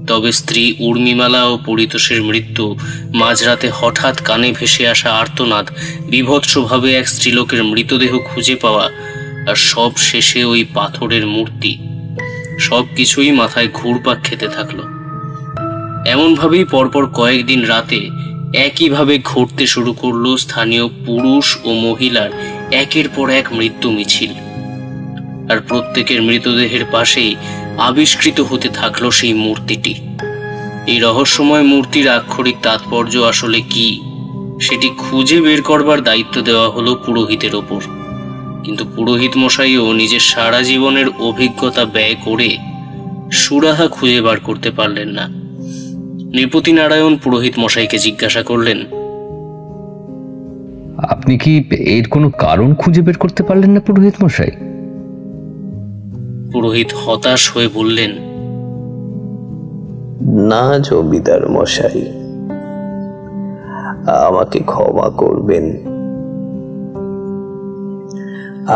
তবে স্ত্রী উর্মিমালা ও পরিতোষের মৃত্যু, মাঝরাতে হঠাৎ কানে ভেসে আসা আর্তনাদ, বিভৎসভাবে এক স্ত্রীলোকের মৃতদেহ খুঁজে পাওয়া, আর সব শেষে ওই পাথরের মূর্তি, সবকিছুই মাথায় ঘুরপাক খেতে থাকলো। এমনভাবেই পরপর কয়েকদিন রাতে একইভাবে ঘটতে শুরু করলো স্থানীয় পুরুষ ও মহিলার একের পর এক মৃত্যু মিছিল। আর প্রত্যেকের মৃতদেহের পাশেই আবিষ্কৃত হতে থাকলো সেই মূর্তিটি। এই রহস্যময় মূর্তির আক্ষরিক তাৎপর্য আসলে কি, সেটি খুঁজে বের করবার দায়িত্ব দেওয়া হলো পুরোহিতের ওপর। কিন্তু পুরোহিত মশাইও নিজের সারা জীবনের অভিজ্ঞতা ব্যয় করে সুরাহা খুঁজে বার করতে পারলেন না। নৃপতি নারায়ণ পুরোহিত মশাইকে জিজ্ঞাসা করলেন, আপনি কি এর কোনো কারণ খুঁজে বের করতে পারলেন না পুরোহিত মশাই? পুরোহিত হতাশ হয়ে বললেন, না জমিদার মশাই, আমাকে ক্ষমা করবেন।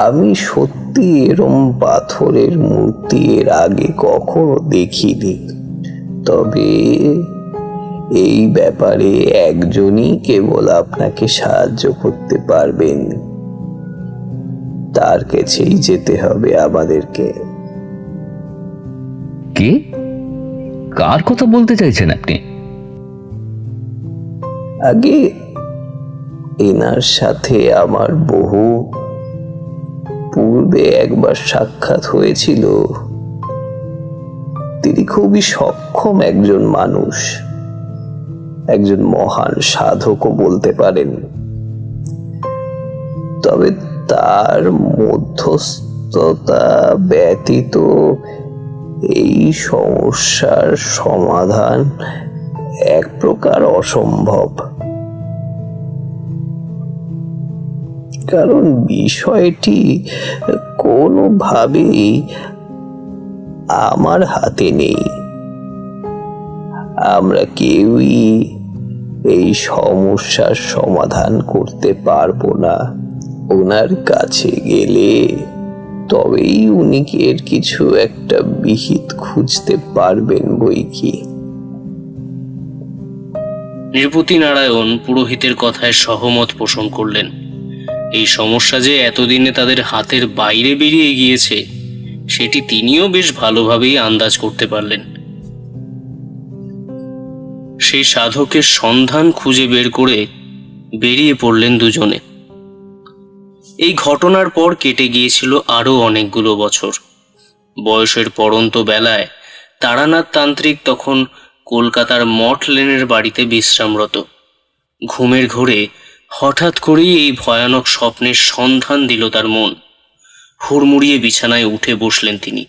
আমি সত্যি এরম পাথরের মূর্তি এর আগে কখনো দেখিনি। তবে এই ব্যাপারে একজনই কেবল আপনাকে সাহায্য করতে পারবেন। তার কাছেই যেতে হবে আমাদেরকে। কে? কার কথা বলতে চাইছেন আপনি? আগে এনার সাথে আমার বহু পূর্বে একবার সাক্ষাৎ হয়েছিল। তিনি খুবই সক্ষম একজন মানুষ, একজন মহান সাধকও বলতে পারেন। তবে তার মধ্যস্থতা ব্যতীত এই সমস্যার সমাধান এক প্রকার অসম্ভব। কারণ বিষয়টি কোনোভাবেই আমার হাতে নেই। আমরা কেউই এই সমস্যার সমাধান করতে পারবো না। ওনার কাছে গেলে তবেই উনি এর কিছু একটা বিহিত খুঁজতে পারবেন বই কি। নৃপতি নারায়ণ পুরোহিতের কথায় সহমত পোষণ করলেন। এই সমস্যা যে এতদিনে তাদের হাতের বাইরে বেরিয়ে গিয়েছে, সেটি তিনিও বেশ ভালোভাবেই আন্দাজ করতে পারলেন। সেই সাধকের সন্ধান খুঁজে বের করে বেরিয়ে পড়লেন দুজনে। এই ঘটনার পর কেটে গিয়েছিল আরো অনেকগুলো বছর। বয়সের পড়ন্ত বেলায় তারানাথ তান্ত্রিক তখন কলকাতার মঠ লেনের বাড়িতে বিশ্রামরত। ঘুমের ঘোরে হঠাৎ করেই এই ভয়ানক স্বপ্নের সন্ধান দিল তার মন। হুড়মুড়িয়ে বিছানায় উঠে বসলেন তিনি।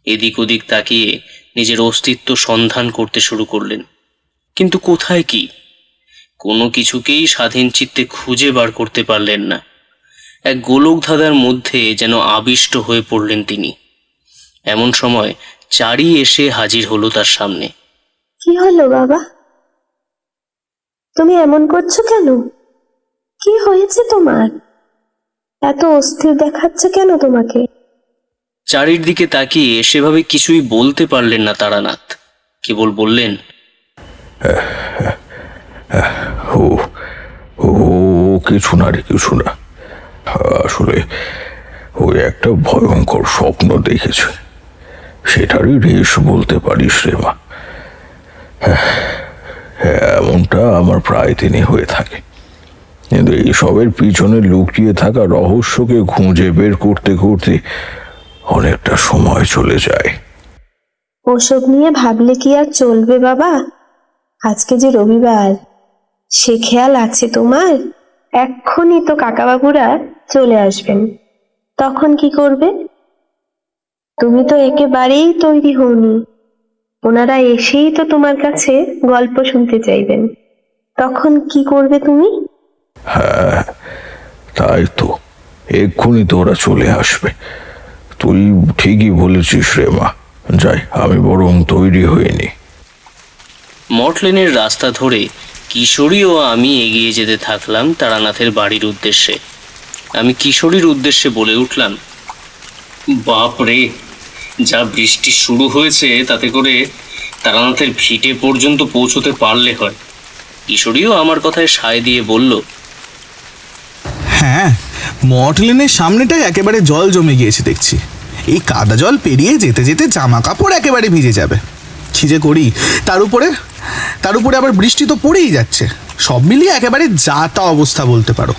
এদিক ওদিক তাকিয়ে নিজের অস্তিত্ব সন্ধান করতে শুরু করলেন। কিন্তু কোথায় কি? কোনো কিছুকেই স্বাধীন চিত্তে খুঁজে বার করতে পারলেন না। এক গোলক ধাঁধার মধ্যে যেন আবিষ্ট হয়ে পড়লেন তিনি। এমন সময় চারি এসে হাজির হলো তার সামনে। কি হলো বাবা, তুমি এমন করছো কেন? কি হয়েছে তোমার? এত অস্থির দেখাচ্ছে কেন তোমাকে? চারির দিকে তাকিয়ে সেভাবে কিছুই বলতে পারলেন না তারানাথ। কেবল বললেন, ও কিছু না রে, কিছু না। আসলে ওই একটা ভয়ঙ্কর স্বপ্ন দেখেছে, সেটারই রেশ বলতে পারিস রে মা। এমনটা আমার প্রায় দিনই হয়ে থাকে, কিন্তু এইসবের পিছনে লুকিয়ে থাকা রহস্যকে খুঁজে বের করতে করতে অনেকটা সময় চলে যায়। ওসব নিয়ে ভাবলে কি আর চলবে বাবা? আজকে যে রবিবার, সে খেয়াল আছে তোমার? এক্ষুনি তো কাকাবাবুরা চলে আসবেন, তখন কি করবে? তুমি তো একেবারেই তৈরি হওনি। ওনারা এসেই তো তোমার কাছে গল্প শুনতে চাইবেন, তখন কি করবে তুমি? হ্যাঁ তাই তো, এক্ষুনি তো ওরা চলে আসবে। তুই ঠিকই বলেছিস রে মা, যাই আমি বরং তৈরি হইনি। মঠলেনের রাস্তা ধরে কিশোরী ও আমি এগিয়ে যেতে থাকলাম তারানাথের বাড়ির উদ্দেশ্যে। আমি কিশোরীর উদ্দেশ্যে বলে উঠলাম, বাপ রে, যা বৃষ্টি শুরু হয়েছে, তাতে করে তারানাথের ভিটে পর্যন্ত পৌঁছতে পারলে হয়। কিশোরীও আমার কথায় সায় দিয়ে বলল, হ্যাঁ, মঠলেনের সামনেটায় একেবারে জল জমে গিয়েছে দেখছি। এই কাদা জল পেরিয়ে যেতে যেতে জামা কাপড় একেবারে ভিজে যাবে। কি যে করি, তার উপরে আবার বৃষ্টি তো পড়েই যাচ্ছে। সব মিলিয়ে একেবারে যা তা অবস্থা বলতে পারো।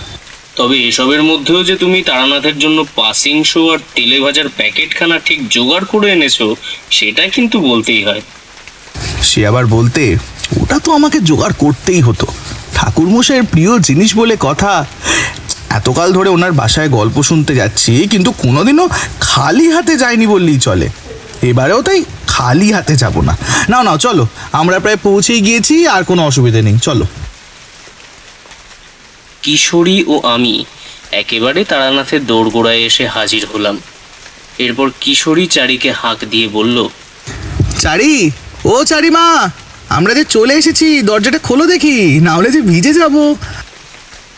তবে এসবের মধ্যেও যে তুমি তারানাথের জন্য পাসিং শো আর তেলে ভাজার প্যাকেটখানা ঠিক জোগাড় করে এনেছো, সেটা কিন্তু বলতেই হয়। সে আবার বলতে, ওটা তো আমাকে জোগাড় করতেই হতো। ঠাকুরমশাইয়ের প্রিয় জিনিস বলে কথা। এতকাল ধরে ওনার বাসায় গল্প শুনতে যাচ্ছি, কিন্তু কোনোদিনও খালি হাতে যায়নি বললেই চলে। এবারেও তাই খালি হাতে যাব না। নাও চলো, আমরা প্রায় পৌঁছেই গিয়েছি, আর কোনো অসুবিধা নেই, চলো। কিশোরী ও আমি একেবারে তারানাথের দোরগোড়ায় এসে হাজির হলাম। এরপর কিশোরী চারিকে হাঁক দিয়ে বলল, চারি, ও চারিমা, আমরা যে চলে এসেছি, দরজাটা খোলো দেখি, না হলে যে ভিজে যাব।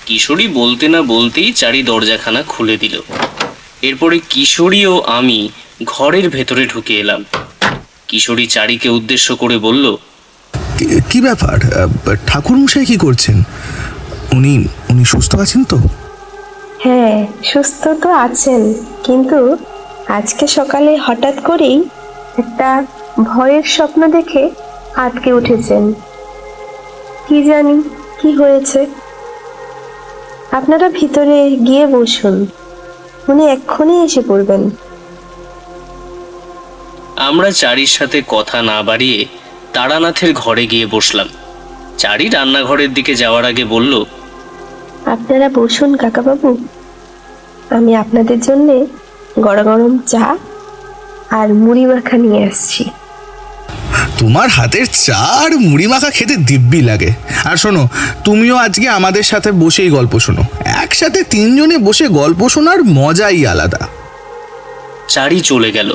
কিশোরী বলতে না বলতেই চারি দরজাখানা খুলে দিল। এরপরে কিশোরী ও আমি ঘরের ভেতরে ঢুকে এলাম। কিশোরী চারিকে উদ্দেশ্য করে বলল, কি ব্যাপার, ঠাকুরমশাই কি করছেন? উনি সুস্থ আছেন তো? হ্যাঁ, সুস্থ তো আছেন, কিন্তু আজকে সকালে হঠাৎ করেই একটা ভয়ের স্বপ্ন দেখে আটকে উঠেছেন। কি জানি কি হয়েছে। আপনারা ভিতরে গিয়ে বসুন, উনি এক্ষুনি এসে পড়বেন। আমরা চারির সাথে কথা না বাড়িয়ে তারানাথের ঘরে গিয়ে বসলাম। চারি রান্নাঘরের দিকে যাওয়ার আগে বলল, আপনারা বসুন কাকাবাবু, আমি আপনাদের জন্য গরম গরম চা আর মুড়ি মাখা নিয়ে আসছি। তোমার হাতের চা আর মুড়ি মাখা খেতে দিব্যি লাগে। আর শোনো, তুমিও আজকে আমাদের সাথে বসেই গল্প শোনো। একসাথে তিনজনে বসে গল্প শোনার মজাই আলাদা। চারি চলে গেল।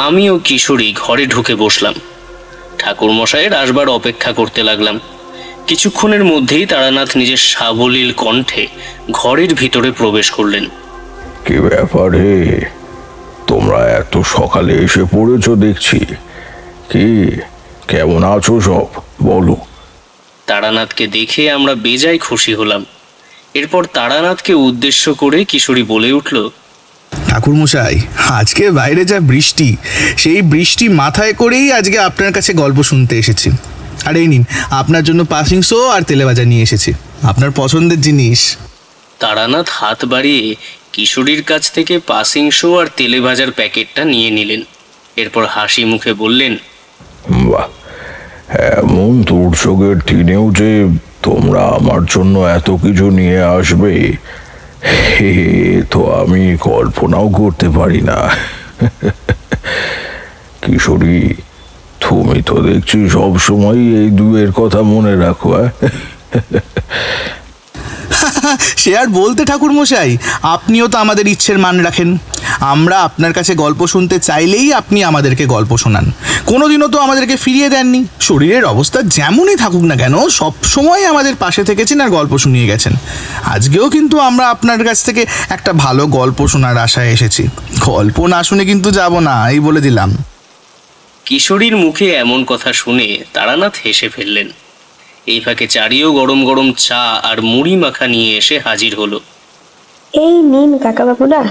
আমি ও কিশোরী ঘরে ঢুকে বসলাম। ঠাকুরমশাইয়ের আসবার অপেক্ষা করতে লাগলাম। কিছুক্ষণের মধ্যেই তারানাথ নিজের সাবলীল কণ্ঠে ঘরের ভিতরে প্রবেশ করলেন। কি ব্যাপার হে, তোমরা এত সকালে এসে পড়েছো দেখছি। কি, কেমন আছো সব, বলো। তারানাথকে দেখে আমরা বেজায় খুশি হলাম। এরপর তারানাথকে উদ্দেশ্য করে কিশোরী বলে উঠল, ঠাকুরমশাই, আজকে বাইরে যা বৃষ্টি, সেই বৃষ্টি মাথায় করেই আজকে আপনার কাছে গল্প শুনতে এসেছি। আর এই নিন, আপনার জন্য পাসিং শো আর তেলে ভাজা নিয়ে এসেছি, আপনার পছন্দের জিনিস। তারানাথ হাত বাড়িয়ে কিশোরীর কাছ থেকে পাসিং শো আর তেলে ভাজার প্যাকেটটা নিয়ে নিলেন। এরপর হাসি মুখে বললেন, বাহ, এমন দুর্যোগের দিনেও যে তোমরা আমার জন্য এত কিছু নিয়ে আসবে, তো আমি কল্পনাও করতে পারি না। কিশোরী, তুমি তো দেখছি সবসময় এই দুয়ের কথা মনে রাখো। সে আর বলতে ঠাকুর মশাই, আপনিও তো আমাদের ইচ্ছের মান রাখেন। আমরা আপনার কাছে গল্প শুনতে চাইলেই আপনি আমাদেরকে গল্প শোনান। কোনোদিনও তো আমাদেরকে ফিরিয়ে দেননি। শরীরের অবস্থা যেমনই থাকুক না কেন, সব সময় আমাদের পাশে থেকেছেন আর গল্প শুনিয়ে গেছেন। আজকেও কিন্তু আমরা আপনার কাছ থেকে একটা ভালো গল্প শোনার আশায় এসেছি। গল্প না শুনে কিন্তু যাব না, এই বলে দিলাম। কিশোরীর মুখে এমন কথা শুনে তারানাথ হেসে ফেললেন। এই ফাঁকে চারিও গরম গরম চা আর মুড়ি মাখা নিয়ে এসে হাজির হলো। এই নিন কাকাবাবুরা,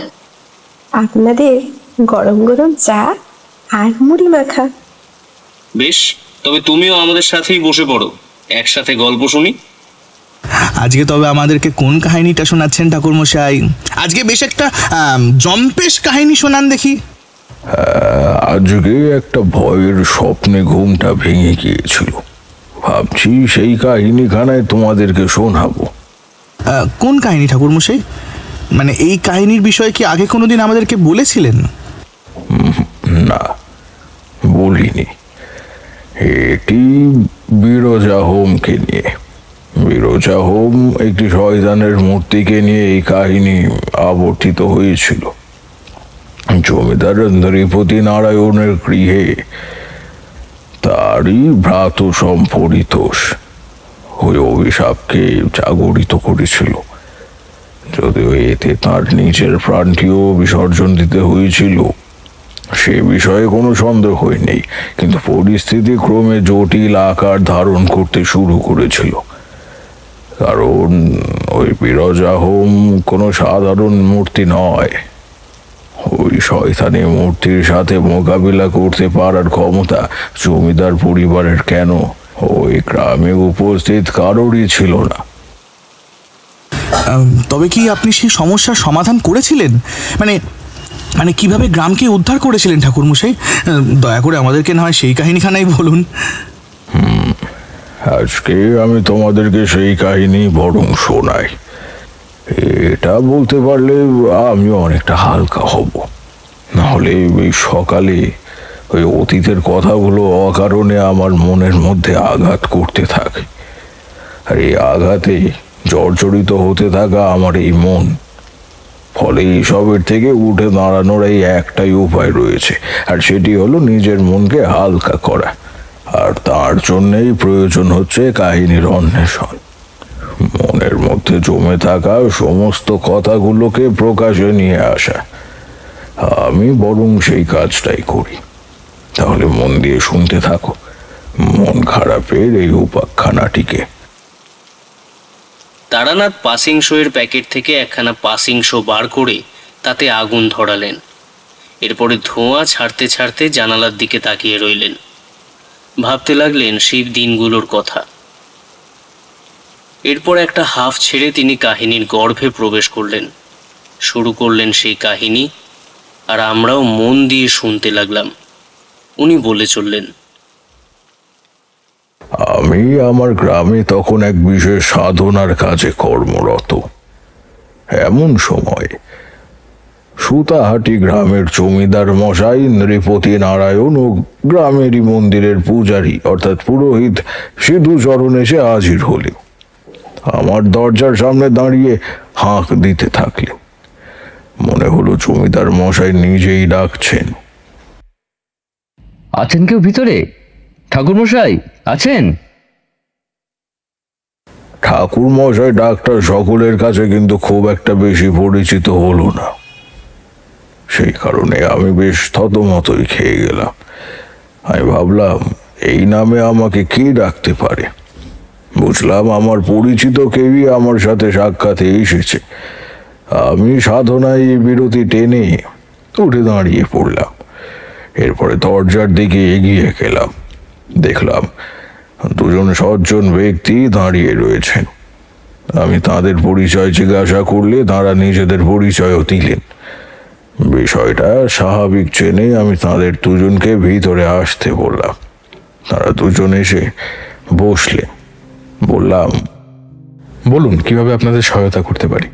আপনাদের গরম গরম চা আর মুড়ি মাখা। বেশ, তবে তুমিও আমাদের সাথেই বসে পড়ো, একসাথে গল্প শুনি। আজকে তবে আমাদেরকে কোন কাহিনীটা শোনাচ্ছেন ঠাকুর মশাই? আজকে বেশ একটা জম্পেশ কাহিনী শোনান দেখি। আজকে একটা ভয়ের স্বপ্নে ঘুমটা ভেঙে গিয়েছিল, ভাবছি সেই কাহিনীখানায় তোমাদেরকে শোনাবো। কোন কাহিনী ঠাকুর মশাই? মানে এই কাহিনীর বিষয়ে কি আগে কোনোদিন আমাদেরকে বলেছিলেন? না, বলিনি। এটি বিরজা হোমকে নিয়ে। বিরজা হোম একটি শয়তানের মূর্তিকে নিয়ে এই কাহিনী আবর্তিত হয়েছিল। জমিদার নৃপতি নারায়ণের গৃহে তারই ভ্রাত সম্পরিতোষ ওই অভিশাপকে জাগরিত করেছিল। যদিও এতে তার নিজের প্রাণটিও বিসর্জন দিতে হয়েছিল, সে বিষয়ে কোনো সন্দেহ নেই, কিন্তু পরিস্থিতি ক্রমে জটিল আকার ধারণ করতে শুরু করেছিল। কারণ ওই বিরজা হোম কোনো সাধারণ মূর্তি নয়। ওই শয়তানি মূর্তির সাথে মোকাবিলা করতে পারার ক্ষমতা জমিদার পরিবারের কেন ওই গ্রামে উপস্থিত কারোরই ছিল না। তবে কি আপনি সেই সমস্যার সমাধান করেছিলেন? মানে কিভাবে গ্রামকে উদ্ধার করেছিলেন ঠাকুর মশাই? দয়া করে আমাদেরকে না হয় সেই কাহিনীখানাই বলুন। আজকে আমি তোমাদেরকে সেই কাহিনী বরং শোনাই। এটা বলতে পারলে আমি অনেকটা হালকা হব। নাহলে এই সকালে ওই অতীতের কথাগুলো অকারণে আমার মনের মধ্যে আঘাত করতে থাকে, আর এই আঘাতে জর্জরিত হতে থাকা আমার এই মন। ফলে এইসবের থেকে উঠে দাঁড়ানোর এই একটাই উপায় রয়েছে, আর সেটি হলো নিজের মনকে হালকা করা। আর তার জন্যেই প্রয়োজন হচ্ছে কাহিনীর অন্বেষণ। মনের মধ্যে জমে থাকা সমস্ত কথাগুলোকে প্রকাশে নিয়ে আসা। আমি বরং সেই কাজটাই করি। তাহলে মন দিয়ে শুনতে থাকো মন খারাপের এই উপাখ্যানাটিকে। তারানাথ পাসিং শোয়ের প্যাকেট থেকে একখানা পাসিং শো বার করে তাতে আগুন ধরালেন। এরপরে ধোঁয়া ছাড়তে ছাড়তে জানালার দিকে তাকিয়ে রইলেন। ভাবতে লাগলেন সেই দিনগুলোর কথা। এরপর একটা হাফ ছেড়ে তিনি কাহিনীর গর্ভে প্রবেশ করলেন। শুরু করলেন সেই কাহিনী, আর আমরাও মন দিয়ে শুনতে লাগলাম। উনি বলে চললেন, আমি আমার গ্রামে তখন এক বিশেষ সাধনার কাজে কর্মরত। এমন সময় সুতাহাটি গ্রামের জমিদার মশাই নৃপতি নারায়ণ ও গ্রামেরই মন্দিরের পূজারী অর্থাৎ পুরোহিত সিধুচরণ এসে হাজির হলেন। আমার দরজার সামনে দাঁড়িয়ে হাঁক দিতে থাকলেন। মনে হলো জমিদার মশাই নিজেই ডাকছেন। আছেন কেউ ভিতরে? ঠাকুর মশাই আছেন? ঠাকুর মশাই ডাক্তার সকলের কাছে কিন্তু খুব একটা বেশি পরিচিত হলো না। সেই কারণে আমি বেশ থতমতই খেয়ে গেলাম। আমি ভাবলাম এই নামে আমাকে কে ডাকতে পারে। বুঝলাম আমার পরিচিত কেউই আমার সাথে সাক্ষাতে এসেছে। আমি সাধনায় বিরতি টেনে উঠে দাঁড়িয়ে পড়লাম। এরপরে দরজার দিকে এগিয়ে গেলাম। দেখলাম দুজন সজ্জন ব্যক্তি দাঁড়িয়ে রয়েছেন। আমি তাদের পরিচয় জিজ্ঞাসা করলে তারা নিজেদের পরিচয়ও দিলেন। বিষয়টা স্বাভাবিক জেনে আমি তাদের দুজনকে ভিতরে আসতে বললাম। তারা দুজন এসে বসলেন। বললাম, বলুন কিভাবে আপনাদের সহায়তা করতে পারি?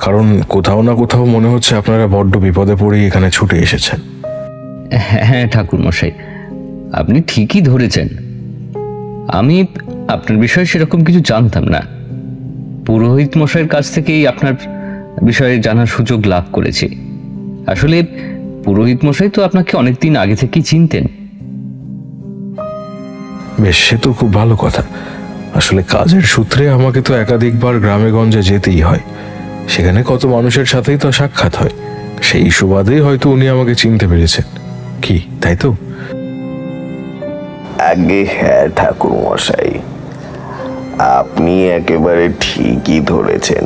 কারণ কোথাও না কোথাও মনে হচ্ছে আপনারা বড্ড বিপদে পড়ে এখানে ছুটে এসেছেন। হ্যাঁ ঠাকুর মশাই, আপনি ঠিকই ধরেছেন। আমি আপনার বিষয়ে সেরকম কিছু জানতাম না। পুরোহিত মশাইয়ের কাছ থেকেই আপনার বিষয়ে জানার সুযোগ লাভ করেছি। আসলে পুরোহিত মশাই তো আপনাকে অনেকদিন আগে থেকেই চিনতেন। বেশ, সে তো খুব ভালো কথা। আসলে কাজের সূত্রে আমাকে তো একাধিকবার গ্রামে গঞ্জে যেতেই হয়, সেখানে কত মানুষের সাথেই তো সাক্ষাৎ হয়। সেই সুবাদেই হয়তো উনি আমাকে চিনতে পেরেছেন, কি তাই তো? আগে হ্যাঁ ঠাকুর মশাই, আপনি একেবারে ঠিকই ধরেছেন।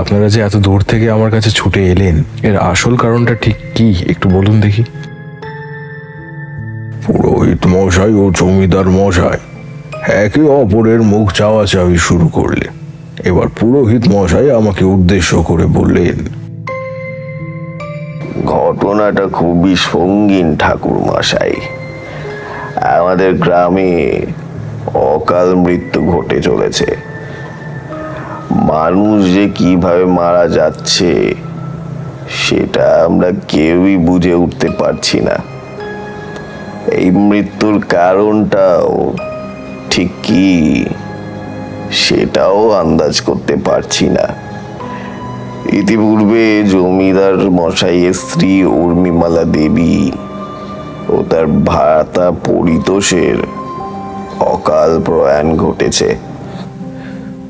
আপনারা যে এত দূর থেকে আমার কাছে ছুটে এলেন, এর আসল কারণটা ঠিক কি একটু বলুন দেখি। পুরোহিত মশাই ও জমিদার মশাই একে অপরের মুখ চাওয়াচাওয়ি শুরু করলে। এবার পুরোহিত মশাই আমাকে উদ্দেশ্য করে বললেন, ঘটনাটা খুবই সঙ্গীন ঠাকুর মশাই। আমাদের গ্রামে অকাল মৃত্যু ঘটে চলেছে। মানুষ যে কিভাবে মারা যাচ্ছে সেটা আমরা কেউই বুঝে উঠতে পারছি না। এই মৃত্যুর কারণটাও ঠিক কি সেটাও আন্দাজ করতে পারছি না। ইতিপূর্বে জমিদার মশাইয়ের স্ত্রী উর্মিমালা দেবী ও তার ভ্রাতা পরিতোষের অকাল প্রয়াণ ঘটেছে।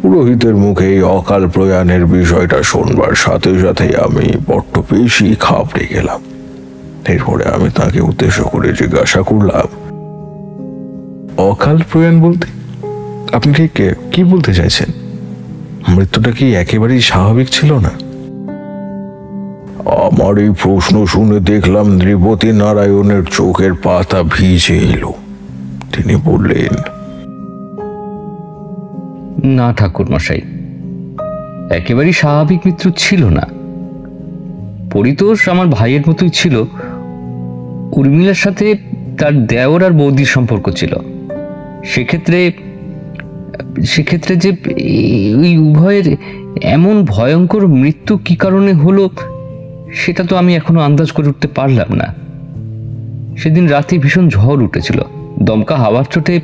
পুরোহিতের মুখে এই অকাল প্রয়াণের বিষয়টা শোনবার সাথে সাথে আমি বড্ড বেশি ঘাবড়ে গেলাম। এরপরে আমি তাকে উদ্দেশ্য করে জিজ্ঞাসা করলাম, অকাল প্রয়াণ বলতে আপনি ঠিক কি বলতে চাইছেন? মৃত্যুটা কি একেবারেই স্বাভাবিক ছিল না? আমার এই প্রশ্ন শুনে দেখলাম নৃপতি নারায়ণের চোখের পাতা ভিজে এলো। তিনি বললেন, না ঠাকুর মশাই, একেবারেই স্বাভাবিক মৃত্যু ছিল না। পরিতোষ আমার ভাইয়ের মতোই ছিল। উর্মিলার সাথে তার দেওর আর বৌদির সম্পর্ক ছিল। সেক্ষেত্রে যে ওই উভয়ের এমন ভয়ঙ্কর মৃত্যু কি কারণে হলো সেটা তো আমি এখনো আন্দাজ করে উঠতে পারলাম না। সেদিন রাতে ভীষণ ঝড় উঠেছিল। দমকা হাওয়ার চোটে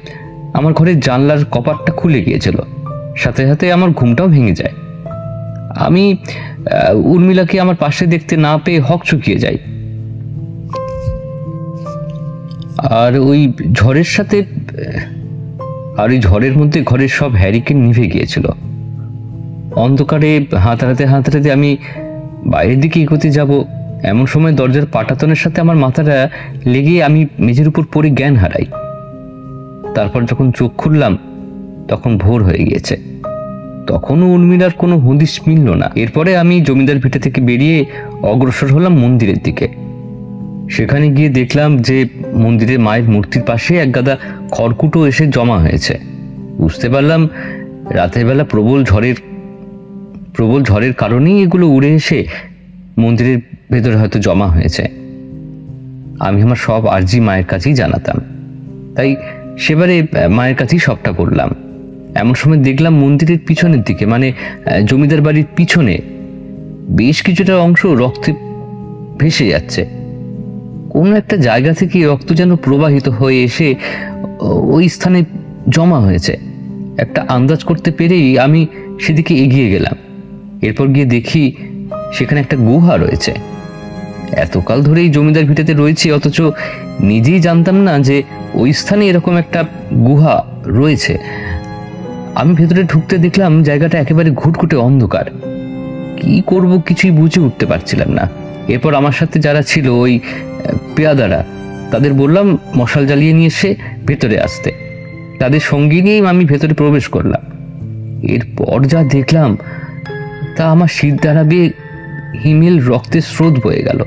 আমার ঘরের জানলার কপাটটা খুলে গিয়েছিল। সাথে সাথে আমার ঘুমটাও ভেঙে যায়। আমি উর্মিলাকে আমার পাশে দেখতে না পেয়ে হকচকিয়ে যাই। আর ওই ঝড়ের মধ্যে ঘরের সব হ্যারিকেন নিভে গিয়েছিল। অন্ধকারে হাতড়াতে হাতড়াতে আমি বাইরের দিকে এগোতে যাব, এমন সময় দরজার পাটাতনের সাথে আমার মাথাটা লেগে আমি মেঝের উপর পড়ে জ্ঞান হারাই। তারপর যখন চোখ খুললাম তখন ভোর হয়ে গিয়েছে। তখনও উর্মিলার কোনো হদিশ মিলল না। এরপরে আমি জমিদার ভিটে থেকে বেরিয়ে অগ্রসর হলাম মন্দিরের দিকে। সেখানে গিয়ে দেখলাম যে মন্দিরে মায়ের মূর্তির পাশে এক গাদা খড়কুটো এসে জমা হয়েছে। বুঝতে পারলাম রাতের বেলা প্রবল ঝড়ের কারণেই এগুলো উড়ে এসে মন্দিরের ভেতরে হয়তো জমা হয়েছে। আমি আমার সব আর্জি মায়ের কাছেই জানাতাম, তাই সেবারে মায়ের কাছেই সবটা করলাম। এমন সময় দেখলাম মন্দিরের পিছনের দিকে, মানে জমিদার বাড়ির পিছনে বেশ কিছুটা অংশ রক্তে ভেসে যাচ্ছে। কোনো একটা জায়গা থেকে রক্ত যেন প্রবাহিত হয়ে এসে ওই স্থানে জমা হয়েছে। একটা আন্দাজ করতে পেরেই আমি সেদিকে এগিয়ে গেলাম। এরপর গিয়ে দেখি সেখানে একটা গুহা রয়েছে। এতকাল ধরেই জমিদার ভিটেতে রয়েছে, অথচ নিজেই জানতাম না যে ওই স্থানে এরকম একটা গুহা রয়েছে। আমি ভেতরে ঢুকতে দেখলাম জায়গাটা একেবারে ঘুটঘুটে অন্ধকার। কি করব কিছুই বুঝে উঠতে পারছিলাম না। এরপর আমার সাথে যারা ছিল ওই পেয়াদারা, তাদের বললাম মশাল জ্বালিয়ে নিয়ে এসে ভেতরে আসতে। তাদের সঙ্গী নিয়েই আমি ভেতরে প্রবেশ করলাম। এরপর যা দেখলাম তা আমার শীত দ্বারা বেয়ে হিমেল রক্তের স্রোত বয়ে গেল।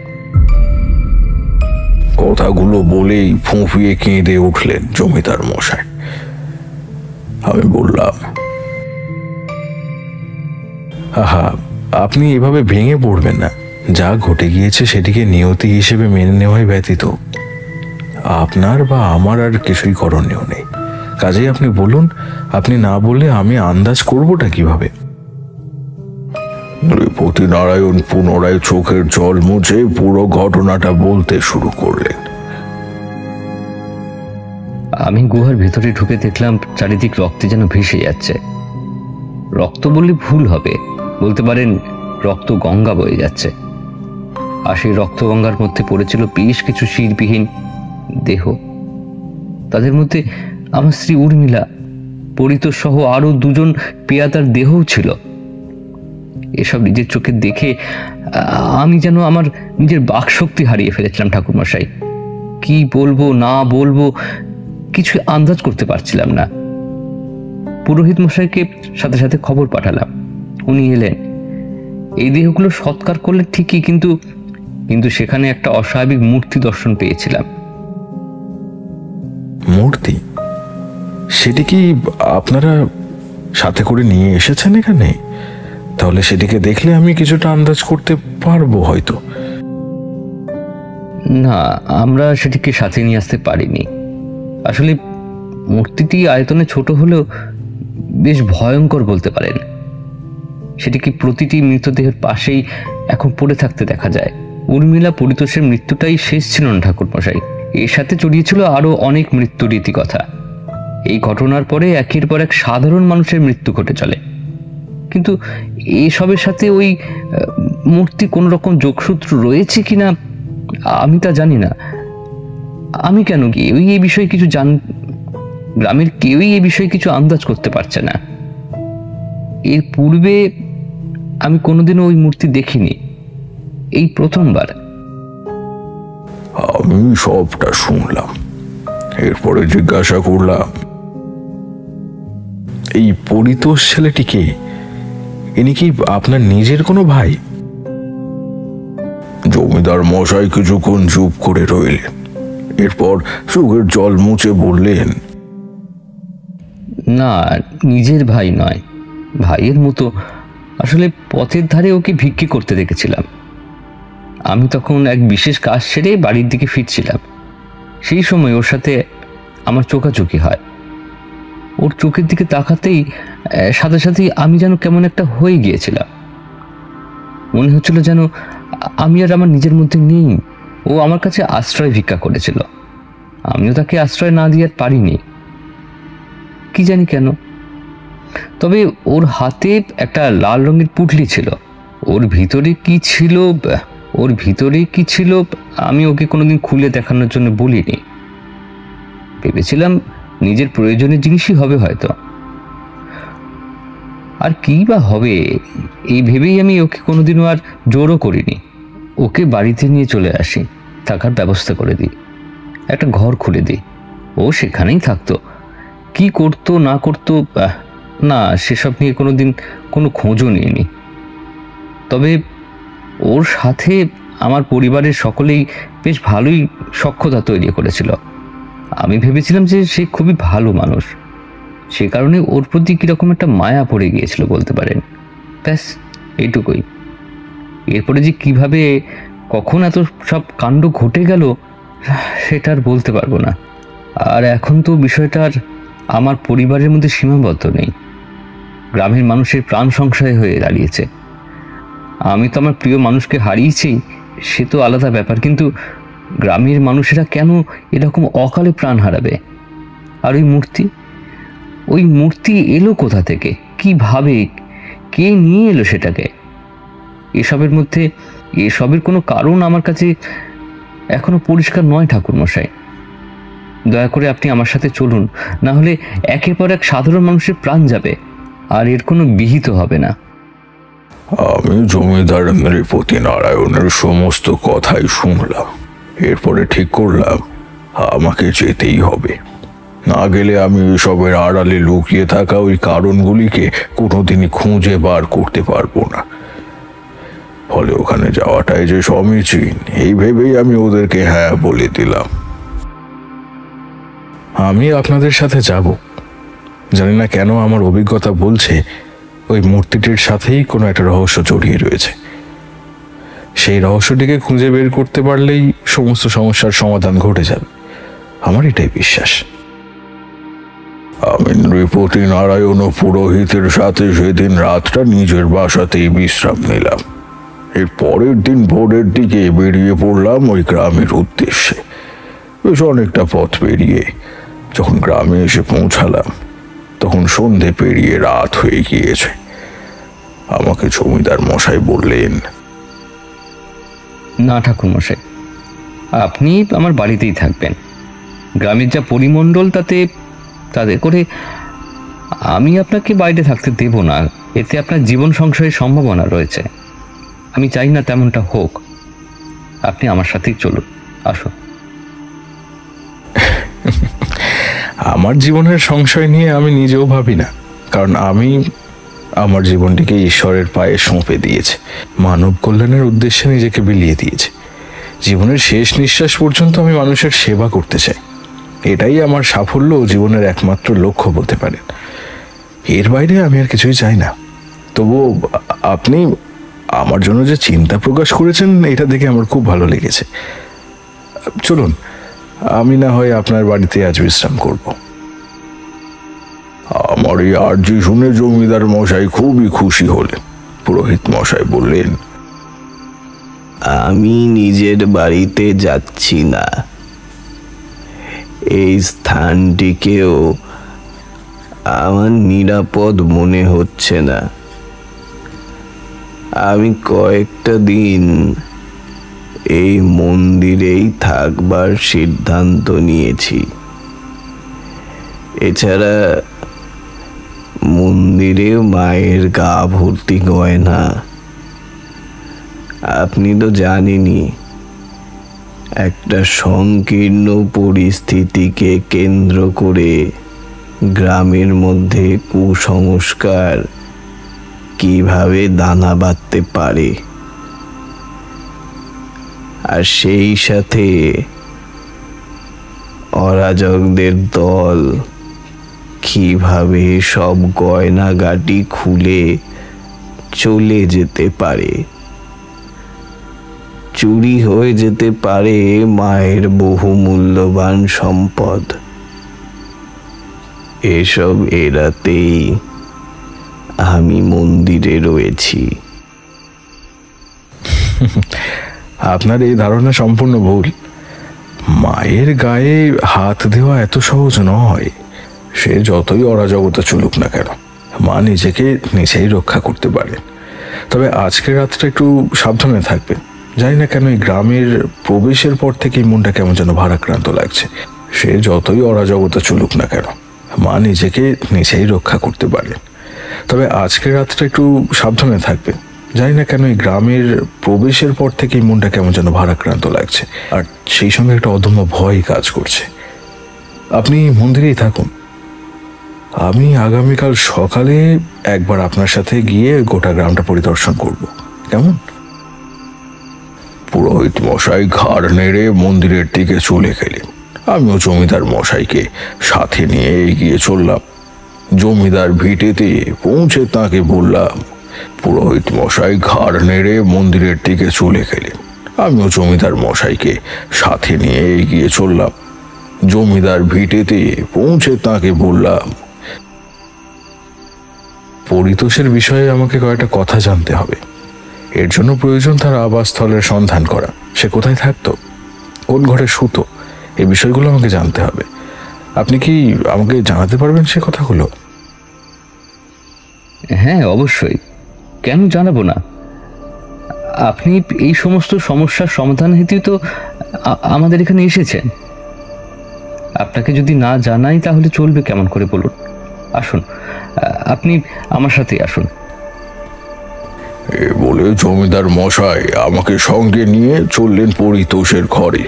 কথাগুলো বলেই ফুঁপিয়ে কেঁদে উঠলেন জমিদার মশাই। আমি বললাম, আহা, আপনি এভাবে ভেঙে পড়বেন না। যা ঘটে গিয়েছে সেটিকে নিয়তি হিসেবে মেনে নেওয়াই ব্যতীত আপনার বা আমার আর কিছুই করণীয় নেই। কাজেই আপনি বলুন, আপনি না বললে আমি আন্দাজ করবোটা কিভাবে? নৃপতি নারায়ণ পুনরায় চোখের জল মুছে পুরো ঘটনাটা বলতে শুরু করলেন। আমি গুহার ভেতরে ঢুকে দেখলাম চারিদিক রক্তে যেন ভেসে যাচ্ছে। রক্ত বললে ভুল হবে, বলতে পারেন রক্ত গঙ্গা বয়ে যাচ্ছে। আর সেই রক্ত গঙ্গার মধ্যে পড়েছিল বেশ কিছু শিরবিহীন দেহ। তাদের মধ্যে আমার স্ত্রী উর্মিলা, পরিতোষ সহ আরো 2জন পেয়াদার দেহও ছিল। এসব নিজের চোখে দেখে আমি যেন আমার নিজের বাকশক্তি হারিয়ে ফেলেছিলাম ঠাকুরমশাই। কি বলবো না বলবো কিছু আন্দাজ করতে পারছিলাম না। পুরোহিত মশাইকে সাথে সাথে খবর পাঠালাম, উনি এলেন। এই দেহগুলো সৎকার করলে ঠিকই, কিন্তু কিন্তু সেখানে একটা অস্বাভাবিক মূর্তি দর্শন পেয়েছিলাম। মূর্তি? সেটি কি আপনারা সাথে করে নিয়ে এসেছেন এখানে? তাহলে সেটিকে দেখলে আমি কিছুটা আন্দাজ করতে পারবো হয়তো। না, আমরা সেটিকে সাথে নিয়ে আসতে পারিনি। আসলে মূর্তিটি আয়তনে ছোট হলেও বেশ ভয়ঙ্কর বলতে পারেন। সেটিকে প্রতিটি মৃতদেহের পাশেই এখন পড়ে থাকতে দেখা যায়। উর্মিলা পরিতোষের মৃত্যুটাই শেষ ছিল না ঠাকুরমশাই, এর সাথে জড়িয়েছিল আরো অনেক মৃত্যু রীতিকথা। এই ঘটনার পরে একের পর এক সাধারণ মানুষের মৃত্যু ঘটে চলে, কিন্তু এসবের সাথে ওই মূর্তি কোন রকম যোগসূত্র রয়েছে কিনা আমি তা জানি না। আমি কেন কেউই এই বিষয়ে কিছু গ্রামের কেউই এই বিষয়ে কিছু আন্দাজ করতে পারছে না। এর পূর্বে আমি কোনোদিনও ওই মূর্তি দেখিনি, এই প্রথমবার। আমি সবটা শুনলাম, এরপরে জিজ্ঞাসা করলাম, এই পরিতোষ ছেলেটিকে, ইনি কি আপনার নিজের কোনো ভাই? জমিদার মশাই কিছুক্ষণ চুপ করে রইলেন, এরপর চোখের জল মুছে বললেন, না, নিজের ভাই নয়, ভাইয়ের মতো। আসলে পথের ধারে ওকে ভিক্ষে করতে দেখেছিলাম। আমি তখন এক বিশেষ কাজ সেরে বাড়ির দিকে ফিরছিলাম। সেই সময় ওর সাথে আমার চোখাচোখি হয়। ওর চোখের দিকে তাকাতেই সাথে সাথেই আমি যেন কেমন একটা হয়ে গিয়েছিলাম। মনে হচ্ছিল যেন আমি আর আমার নিজের মধ্যে নেই। ও আমার কাছে আশ্রয় ভিক্ষা করেছিল, আমিও তাকে আশ্রয় না দিয়ে আর পারিনি, কি জানি কেন। তবে ওর হাতে একটা লাল রঙের পুটলি ছিল। ওর ভিতরে কি ছিল আমি ওকে কোনোদিন খুলে দেখানোর জন্য বলিনি। ভেবেছিলাম নিজের প্রয়োজনীয় জিনিসই হবে হয়তো, আর কি বা হবে এই ভেবেই আমি ওকে কোনোদিনও আর জোরও করিনি। ওকে বাড়িতে নিয়ে চলে আসি, থাকার ব্যবস্থা করে দিই, একটা ঘর খুলে দিই, ও সেখানেই থাকতো। কি করতো না করতো না সেসব নিয়ে কোনোদিন কোনো খোঁজও নিইনি। তবে ওর সাথে আমার পরিবারের সকলেই বেশ ভালোই সখ্যতা তৈরি করেছিল। আমি ভেবেছিলাম যে সে খুবই ভালো মানুষ, সে কারণে ওর প্রতি কিরকম একটা মায়া পড়ে গিয়েছিল বলতে পারেন। ব্যাস এইটুকুই। এরপরে যে কিভাবে কখন এত সব কাণ্ড ঘটে গেল সেটা আর বলতে পারবো না। আর এখন তো বিষয়টার আমার পরিবারের মধ্যে সীমাবদ্ধ নেই, গ্রামের মানুষের প্রাণ সংশয় হয়ে দাঁড়িয়েছে। আমি তো আমার প্রিয় মানুষকে হারিয়েছি, সে তো আলাদা ব্যাপার, কিন্তু গ্রামের মানুষেরা কেন এরকম অকালে প্রাণ হারাবে? আর ওই মূর্তি এলো কোথা থেকে, কিভাবে, কে নিয়ে এলো সেটাকে? এসবের কোনো কারণ আমার কাছে এখনো পরিষ্কার নয় ঠাকুরমশাই। দয়া করে আপনি আমার সাথে চলুন, না হলে একের পর এক সাধারণ মানুষের প্রাণ যাবে, আর এর কোনো বিহিত হবে না। আমি জমিদার নৃপতি নারায়ণের সমস্ত কথাই শুনলাম, এরপরে ঠিক করলাম আমাকে যেতেই হবে। না গেলে আমি এসবের আড়ালে লুকিয়ে থাকা ওই কারণগুলিকে কোনোদিনই খুঁজে বার করতে পারবো না। ফলে ওখানে যাওয়াটাই যে সমীচীন এই ভেবেই আমি ওদেরকে হ্যাঁ বলে দিলাম। আমি আপনাদের সাথে যাব। জানি না কেন আমার অভিজ্ঞতা বলছে ওই মূর্তিটির সাথেই কোনো একটা রহস্য জড়িয়ে রয়েছে। সেই রহস্যটিকে খুঁজে বের করতে পারলেই সমস্ত সমস্যার সমাধান ঘটে যাবে, আমার এটাই বিশ্বাস। আমি নৃপতি নারায়ণ ও পুরোহিতের সাথে সেদিন রাতটা নিজের বাসাতেই বিশ্রাম নিলাম। এর পরের দিন ভোরের দিকে বেরিয়ে পড়লাম ওই গ্রামের উদ্দেশ্যে। বেশ অনেকটা পথ পেরিয়ে যখন গ্রামে এসে পৌঁছালাম তখন সন্ধে পেরিয়ে রাত হয়ে গিয়েছে। আমাকে জমিদার মশাই বললেন, না ঠাকুর মশাই, আপনি আমার বাড়িতেই থাকবেন। গ্রামের যা পরিমণ্ডল তাতে করে আমি আপনাকে বাইরে থাকতে দেব না। এতে আপনার জীবন সংশয়ের সম্ভাবনা রয়েছে। আমি চাই না তেমনটা হোক। আপনি আমার সাথেই চলুন, আসুন। আমার জীবনের সংশয় নিয়ে আমি নিজেও ভাবি না, কারণ আমি আমার জীবনটিকে ঈশ্বরের পায়ে সঁপে দিয়েছি, মানব কল্যাণের উদ্দেশ্যে নিজেকে বিলিয়ে দিয়েছি। জীবনের শেষ নিঃশ্বাস পর্যন্ত আমি মানুষের সেবা করতে চাই। এটাই আমার সাফল্য ও জীবনের একমাত্র লক্ষ্য বলতে পারেন। এর বাইরে আমি আর কিছুই চাই না। তবুও আপনি আমার জন্য যে চিন্তা প্রকাশ করেছেন এটা দেখে আমার খুব ভালো লেগেছে। চলুন, আমি না হয় আপনার বাড়িতে আজ বিশ্রাম করব। আমার এই আর্জি শুনে জমিদার মশাই খুবই খুশি হলেন। পুরোহিত মশাই বললেন, আমি নিজের বাড়িতে যাচ্ছি না। এই স্থানটিকেও আমার নিরাপদ মনে হচ্ছে না। আমি কয়েকটা দিন এই মন্দিরেই থাকবার সিদ্ধান্ত নিয়েছি। এছাড়া মন্দিরে মায়ের গা ভর্তি গয়না। আপনি তো জানেনই, একটা সংকীর্ণ পরিস্থিতিকে কেন্দ্র করে গ্রামের মধ্যে কুসংস্কার কিভাবে দানা বাঁধতে পারে, আর সেই সাথে অরাজকদের দল কিভাবে সব গয়নাগাটি খুলে চলে যেতে পারে। চুরি হয়ে যেতে পারে মায়ের বহু মূল্যবান সম্পদ। এসব এড়াতেই আমি মন্দিরে রয়েছি। আপনার এই ধারণা সম্পূর্ণ ভুল। মায়ের গায়ে হাত দেওয়া এত সহজ নয়। সে যতই অরাজকতা চলুক না কেন, মা নিজেকে নিজেই রক্ষা করতে পারে। তবে আজকের রাতটা একটু সাবধানে থাকবেন। জানি না কেন এই গ্রামের প্রবেশের পর থেকেই মনটা কেমন যেন ভারাক্রান্ত লাগছে। সে যতই অরাজকতা চলুক না কেন, মা নিজেকে নিজেই রক্ষা করতে পারে। তবে আজকের রাতটা একটু সাবধানে থাকবেন। জানি না কেন এই গ্রামের প্রবেশের পর থেকেই মনটা কেমন যেন ভারাক্রান্ত লাগছে, আর সেই সঙ্গে একটা অদম্য ভয় কাজ করছে। আপনি মন্দিরেই থাকুন। আমি আগামীকাল সকালে একবার আপনার সাথে গিয়ে গোটা গ্রামটা পরিদর্শন করব, কেমন? পুরোহিত মশাই ঘাড় নেড়ে মন্দিরের দিকে চলে গেলেন। আমিও জমিদার মশাইকে সাথে নিয়ে এগিয়ে চললাম। জমিদার ভিটেতে পৌঁছে তাকে বললাম, পুরোহিত মশাই ঘাড় নেড়ে মন্দিরের দিকে চলে গেলেন। আমিও জমিদার মশাইকে সাথে নিয়ে এগিয়ে চললাম। জমিদার ভিটেতে পৌঁছে তাকে বললাম, পরিতোষের বিষয়ে আমাকে কয়েকটা কথা জানতে হবে। এর জন্য প্রয়োজন তার আবাসস্থলের সন্ধান করা। সে কোথায় থাকতো, কোন ঘরে শুতো, এই বিষয়গুলো আমাকে জানতে হবে। আপনি কি আমাকে জানাতে পারবেন সে কথাগুলো? হ্যাঁ, অবশ্যই, কেন জানাবো না। আপনি এই সমস্ত সমস্যার সমাধান হেতু তো আমাদের এখানে এসেছেন। আপনাকে যদি না জানাই তাহলে চলবে কেমন করে বলুন? আসুন, আপনি আমার সাথে আসুন। এ বলে জমিদার মশাই আমাকে সঙ্গে নিয়ে চললেন পরিতোষের ঘরে।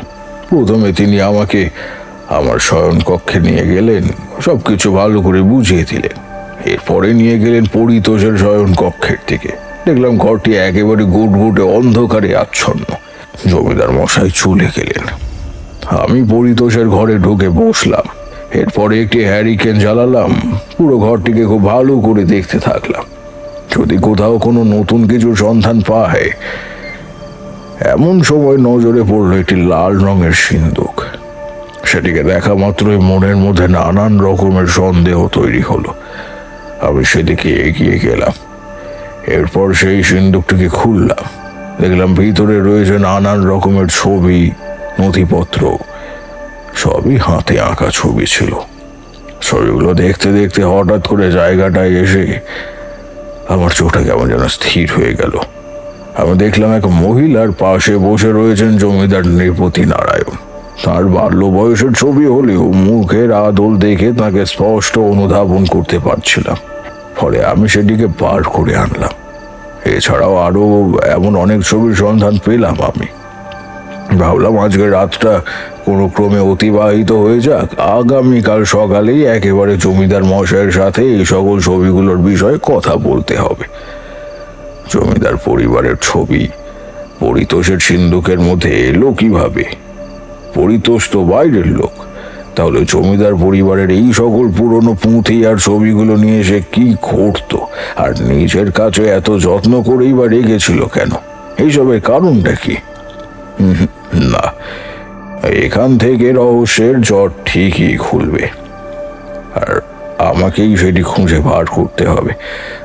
প্রথমে তিনি আমাকে আমার শয়ন কক্ষে নিয়ে গেলেন, সবকিছু ভালো করে বুঝিয়ে দিলেন। এরপরে নিয়ে গেলেন পরিতোষের শয়ন কক্ষের দিকে। দেখলাম ঘরটি একেবারে গুটগুটে অন্ধকারে আচ্ছন্ন। জমিদার মশাই চলে গেলেন। আমি পরিতোষের ঘরে ঢুকে বসলাম। এরপরে একটি হ্যারিকেন জ্বালালাম। পুরো ঘরটিকে খুব ভালো করে দেখতে থাকলাম, যদি কোথাও কোনো নতুন কিছু সন্ধান পায়। এমন সময় নজরে পড়ল একটি লাল রঙের সিন্দুক। সেটিকে দেখা মাত্রই মনের মধ্যে নানান রকমের সন্দেহ তৈরি হলো। আমি সেদিকে এগিয়ে গেলাম। এরপর সেই সিন্দুকটিকে খুললাম। দেখলাম ভিতরে রয়েছে নানান রকমের ছবি, নথিপত্র। সবই হাতে আঁকা ছবি ছিল। ছবিগুলো দেখতে দেখতে হঠাৎ করে জায়গাটায় এসে আমার চোখটা কেমন যেন স্থির হয়ে গেল। আমি দেখলাম এক মহিলার পাশে বসে রয়েছেন জমিদার নৃপতি নারায়ণ। তার বাল্য বয়সের ছবি হলেও মুখের আদল দেখে তাকে স্পষ্ট অনুধাবন করতে পারছিলাম। ফলে আমি সেটিকে পার করে আনলাম। এছাড়াও আরো এমন অনেক ছবির সন্ধান পেলাম। আমি ভাবলাম আজকের রাতটা কোনো ক্রমে অতিবাহিত হয়ে যাক, আগামীকাল সকালেই একেবারে জমিদার মশাইয়ের সাথে এই সকল ছবিগুলোর বিষয়ে কথা বলতে হবে। জমিদার পরিবারের ছবি পরিতোষের সিন্ধুকের মধ্যে এলো কিভাবে? পরিতোষ তো বাইরের লোক, তাহলে জমিদার পরিবারের এই সকল পুরনো পুঁথি আর ছবিগুলো নিয়ে সে কি করতো, আর নিজের কাছে এত যত্ন করেই বা রেখেছিল কেন? এইসবের কারণটা কি? না, এখান থেকে রহস্যের জট ঠিকই খুলবে, আর আমাকেই সেটি খুঁজে বার করতে হবে।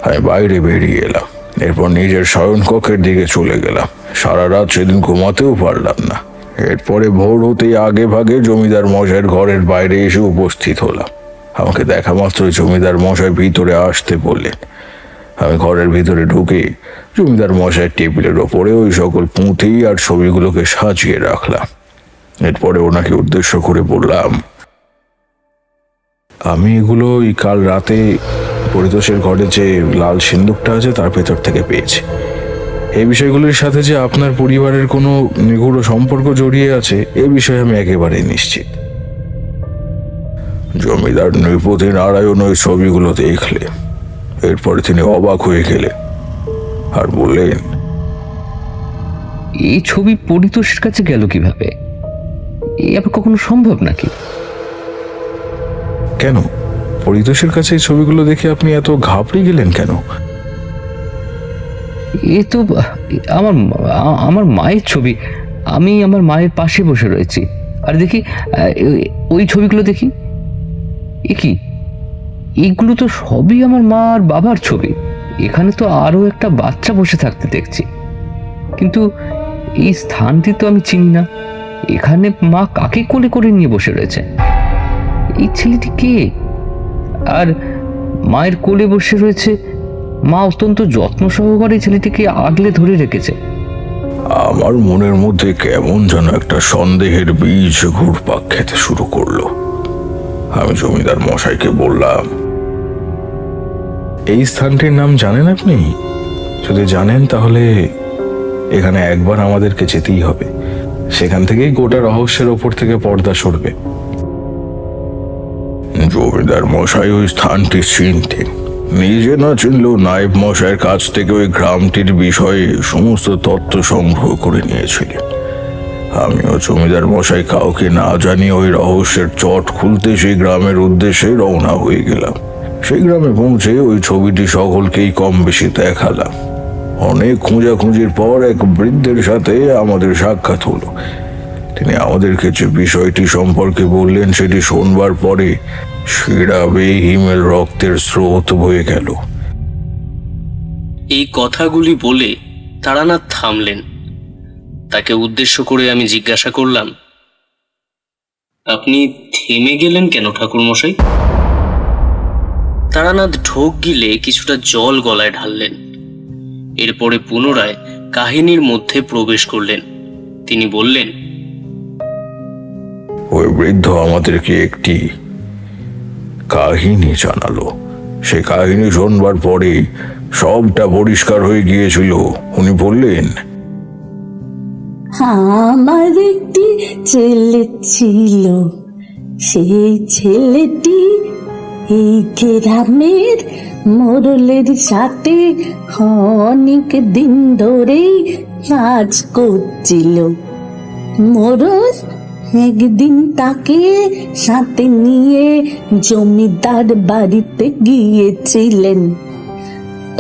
আমি বাইরে বেরিয়ে এলাম। এরপর নিজের শয়নকক্ষের দিকে চলে গেলাম। সারা রাত সেদিন ঘুমাতেও পারলাম না। এরপরে ভোর হতেই আগে ভাগে জমিদার মশাইয়ের ঘরের বাইরে এসে উপস্থিত হলাম। আমাকে দেখা মাত্রই জমিদার মশাই ভিতরে আসতে বললেন। আমি ঘরের ভিতরে ঢুকে জমিদার মশাইয়ের টেবিলের ওপরে ওই সকল পুঁথি আর ছবিগুলোকে সাজিয়ে রাখলাম। এরপরে ওনাকে উদ্দেশ্য করে বললাম, আমি এগুলো কাল রাতে পরিতোষের ঘরে যে লাল সিন্দুকটা আছে তার ভেতর থেকে পেয়েছি। এই বিষয়গুলির সাথে যে আপনার পরিবারের কোনো নিগুড় সম্পর্ক জড়িয়ে আছে এ বিষয়ে আমি একেবারেই নিশ্চিত। জমিদার নৃপতি নারায়ণ ওই ছবিগুলো দেখলে এরপরে তিনি অবাক হয়ে গেলেন আর বললেন, এই ছবি পরিতোষের কাছে গেল কিভাবে? এই আবার কখনো সম্ভব নাকি? কেন, পরিতোষের কাছে এই ছবিগুলো দেখে আপনি এত ঘাবড়ে গেলেন কেন? এ তো আমার মায়ের ছবি। আমি আমার মায়ের পাশে বসে রয়েছি আর দেখি ওই ছবিগুলো দেখি। এ কি, এইগুলো তো সবই আমার মা আর বাবার ছবি। এখানে তো আরো একটা বাচ্চা বসে থাকতে দেখছি, কিন্তু এই স্থানটি তো আমি চিনি না। এখানে মা কাকে কোলে করে নিয়ে বসে রয়েছে? এই ছেলেটি কে? আর মায়ের কোলে বসে রয়েছে, মা অত্যন্ত যত্ন সহকারে ছেলেটিকে আগলে ধরে রেখেছে। আমার মনের মধ্যে কেমন যেন একটা সন্দেহের বীজ ঘুরপাক খেতে শুরু করলো। আমি জমিদার মশাইকে বললাম, এই স্থানটির নাম জানেন আপনি? যদি জানেন তাহলে এখানে একবার আমাদেরকে যেতেই হবে। সেখান থেকেই গোটা রহস্যের ওপর থেকে পর্দা সরবে। জমিদার মশাই ওই স্থানটি চিনতেন। নিজে না চিনলেও নায়েব মশাইয়ের কাছ থেকে ওই গ্রামটির বিষয়ে সমস্ত তথ্য সংগ্রহ করে নিয়েছিলেন। আমিও জমিদার মশাই কাউকে না জানিয়ে ওই রহস্যের চট খুলতে সেই গ্রামের উদ্দেশ্যে রওনা হয়ে গেলাম। সেই গ্রামে পৌঁছে ওই ছবিটি সকলকেই কম বেশি দেখালাম। অনেক খোঁজাখুঁজির পর এক বৃদ্ধের সাথে আমাদের সাক্ষাৎ হলো। তিনি আমাদেরকে যে বিষয়টি সম্পর্কে বললেন সেটি শোনবার পরে শিরা বেয়ে হিমেল রক্তের স্রোত বয়ে গেল। এই কথাগুলি বলে তারানাথ থামলেন। তাকে উদ্দেশ্য করে আমি জিজ্ঞাসা করলাম, আপনি থেমে গেলেন কেন ঠাকুরমশাই? তারানাথ ঢোক গিলে কিছুটা জল গলায় ঢাললেন। এরপরে পুনরায় কাহিনীর মধ্যে প্রবেশ করলেন। তিনি বললেন, ওই বৃদ্ধ আমাদেরকে একটি কাহিনী জানালো। সে কাহিনী শোনবার পরে সবটা পরিষ্কার হয়ে গিয়েছিল। উনি বললেন, আমার একটি ছেলে ছিল। সেই ছেলেটি এই গ্রামের মোড়লের সাথে অনেক দিন ধরেই কাজ করছিল। মোড়ল একদিন তাকে সাথে নিয়ে জমিদার বাড়িতে গিয়েছিলেন।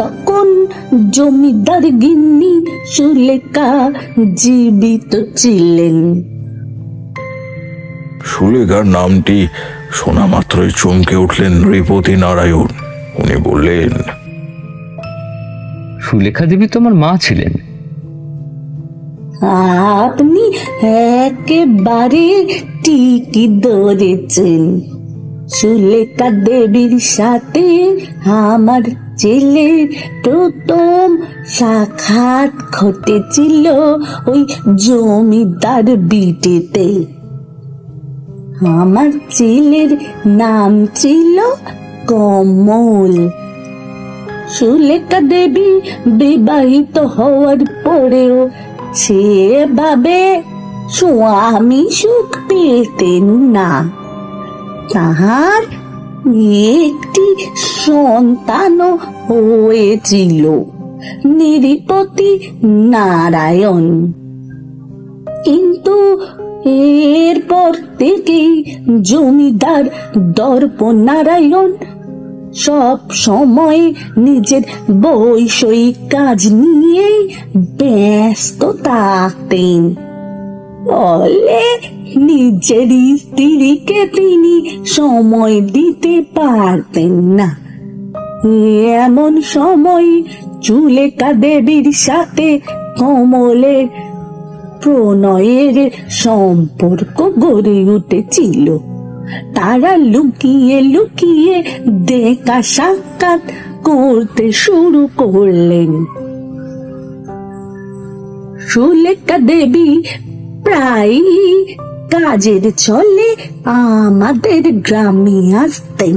তখন জমিদার গিন্নি সুলেখা জীবিত ছিলেন। সুলেখার নামটি শোনা মাত্রই চমকে উঠলেন নৃপতি নারায়ণ। উনি বললেন, সুলেখা দেবী তো আমার মা ছিলেন। আপনি একেবারে ঠিকই ধরেছেন। সুলেখা দেবীর সাথে আমার ছেলের প্রথম সাক্ষাৎ ঘটেছিল ওই জমিদার বিটেতে। আমার ছেলের নাম ছিল কমল। সুলেখা দেবী বিবাহিত হওয়ার পরেও সেভাবে স্বামী সুখ পেতেন না। তাহার একটি সন্তানও হয়েছিল, নৃপতি নারায়ণ। কিন্তু এরপর থেকেই জমিদার দর্পনারায়ণ সব সময় নিজের বৈষয়িক কাজ নিয়েই ব্যস্ত থাকতেন। ফলে নিজের স্ত্রীকে তিনি সময় দিতে পারতেন না। এমন সময় সুলেখা দেবীর সাথে কমলের প্রণয়ের সম্পর্ক গড়ে উঠেছিল। তারা লুকিয়ে লুকিয়ে দেখা সাক্ষাৎ করতে শুরু করলেন। সুলেখা দেবী প্রায় কাজের ছলে আমাদের গ্রামে আসতেন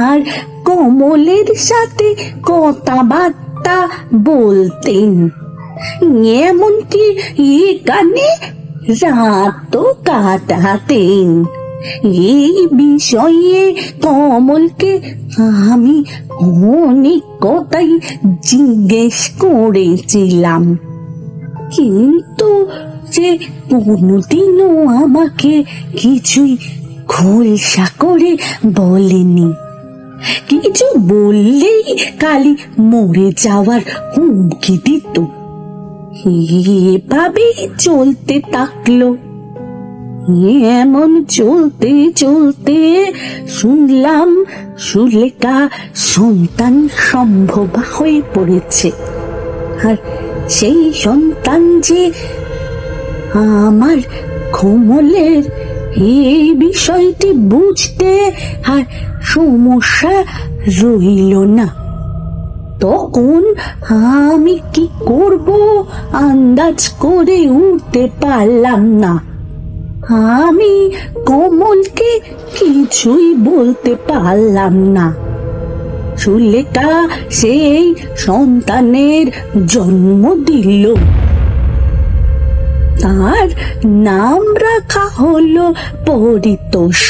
আর কমলের সাথে কথাবার্তা বলতেন। এমনকি এখানে রাতও কাটাতেন। এই বিষয়ে কমলকে আমি অনেক কথাই জিজ্ঞেস করেছিলাম, কিন্তু সে কোনোদিনও আমাকে কিছুই খোলসা করে বলেনি। কিছু বললেই খালি মরে যাওয়ার হুমকি দিত। এভাবেই চলতে থাকলো। এমন চলতে চলতে শুনলাম সুলেখা সন্তান সম্ভব হয়ে পড়েছে। আর সেই সন্তান যে আমার কমলের, এই বিষয়টি বুঝতে আর সমস্যা রইল না। তখন আমি কি করব আন্দাজ করে উঠতে পারলাম না। আমি কমলকে কিছুই বলতে পারলাম না। সুলেখা সেই সন্তানের জন্ম দিল। তার নাম রাখা হলো পরিতোষ।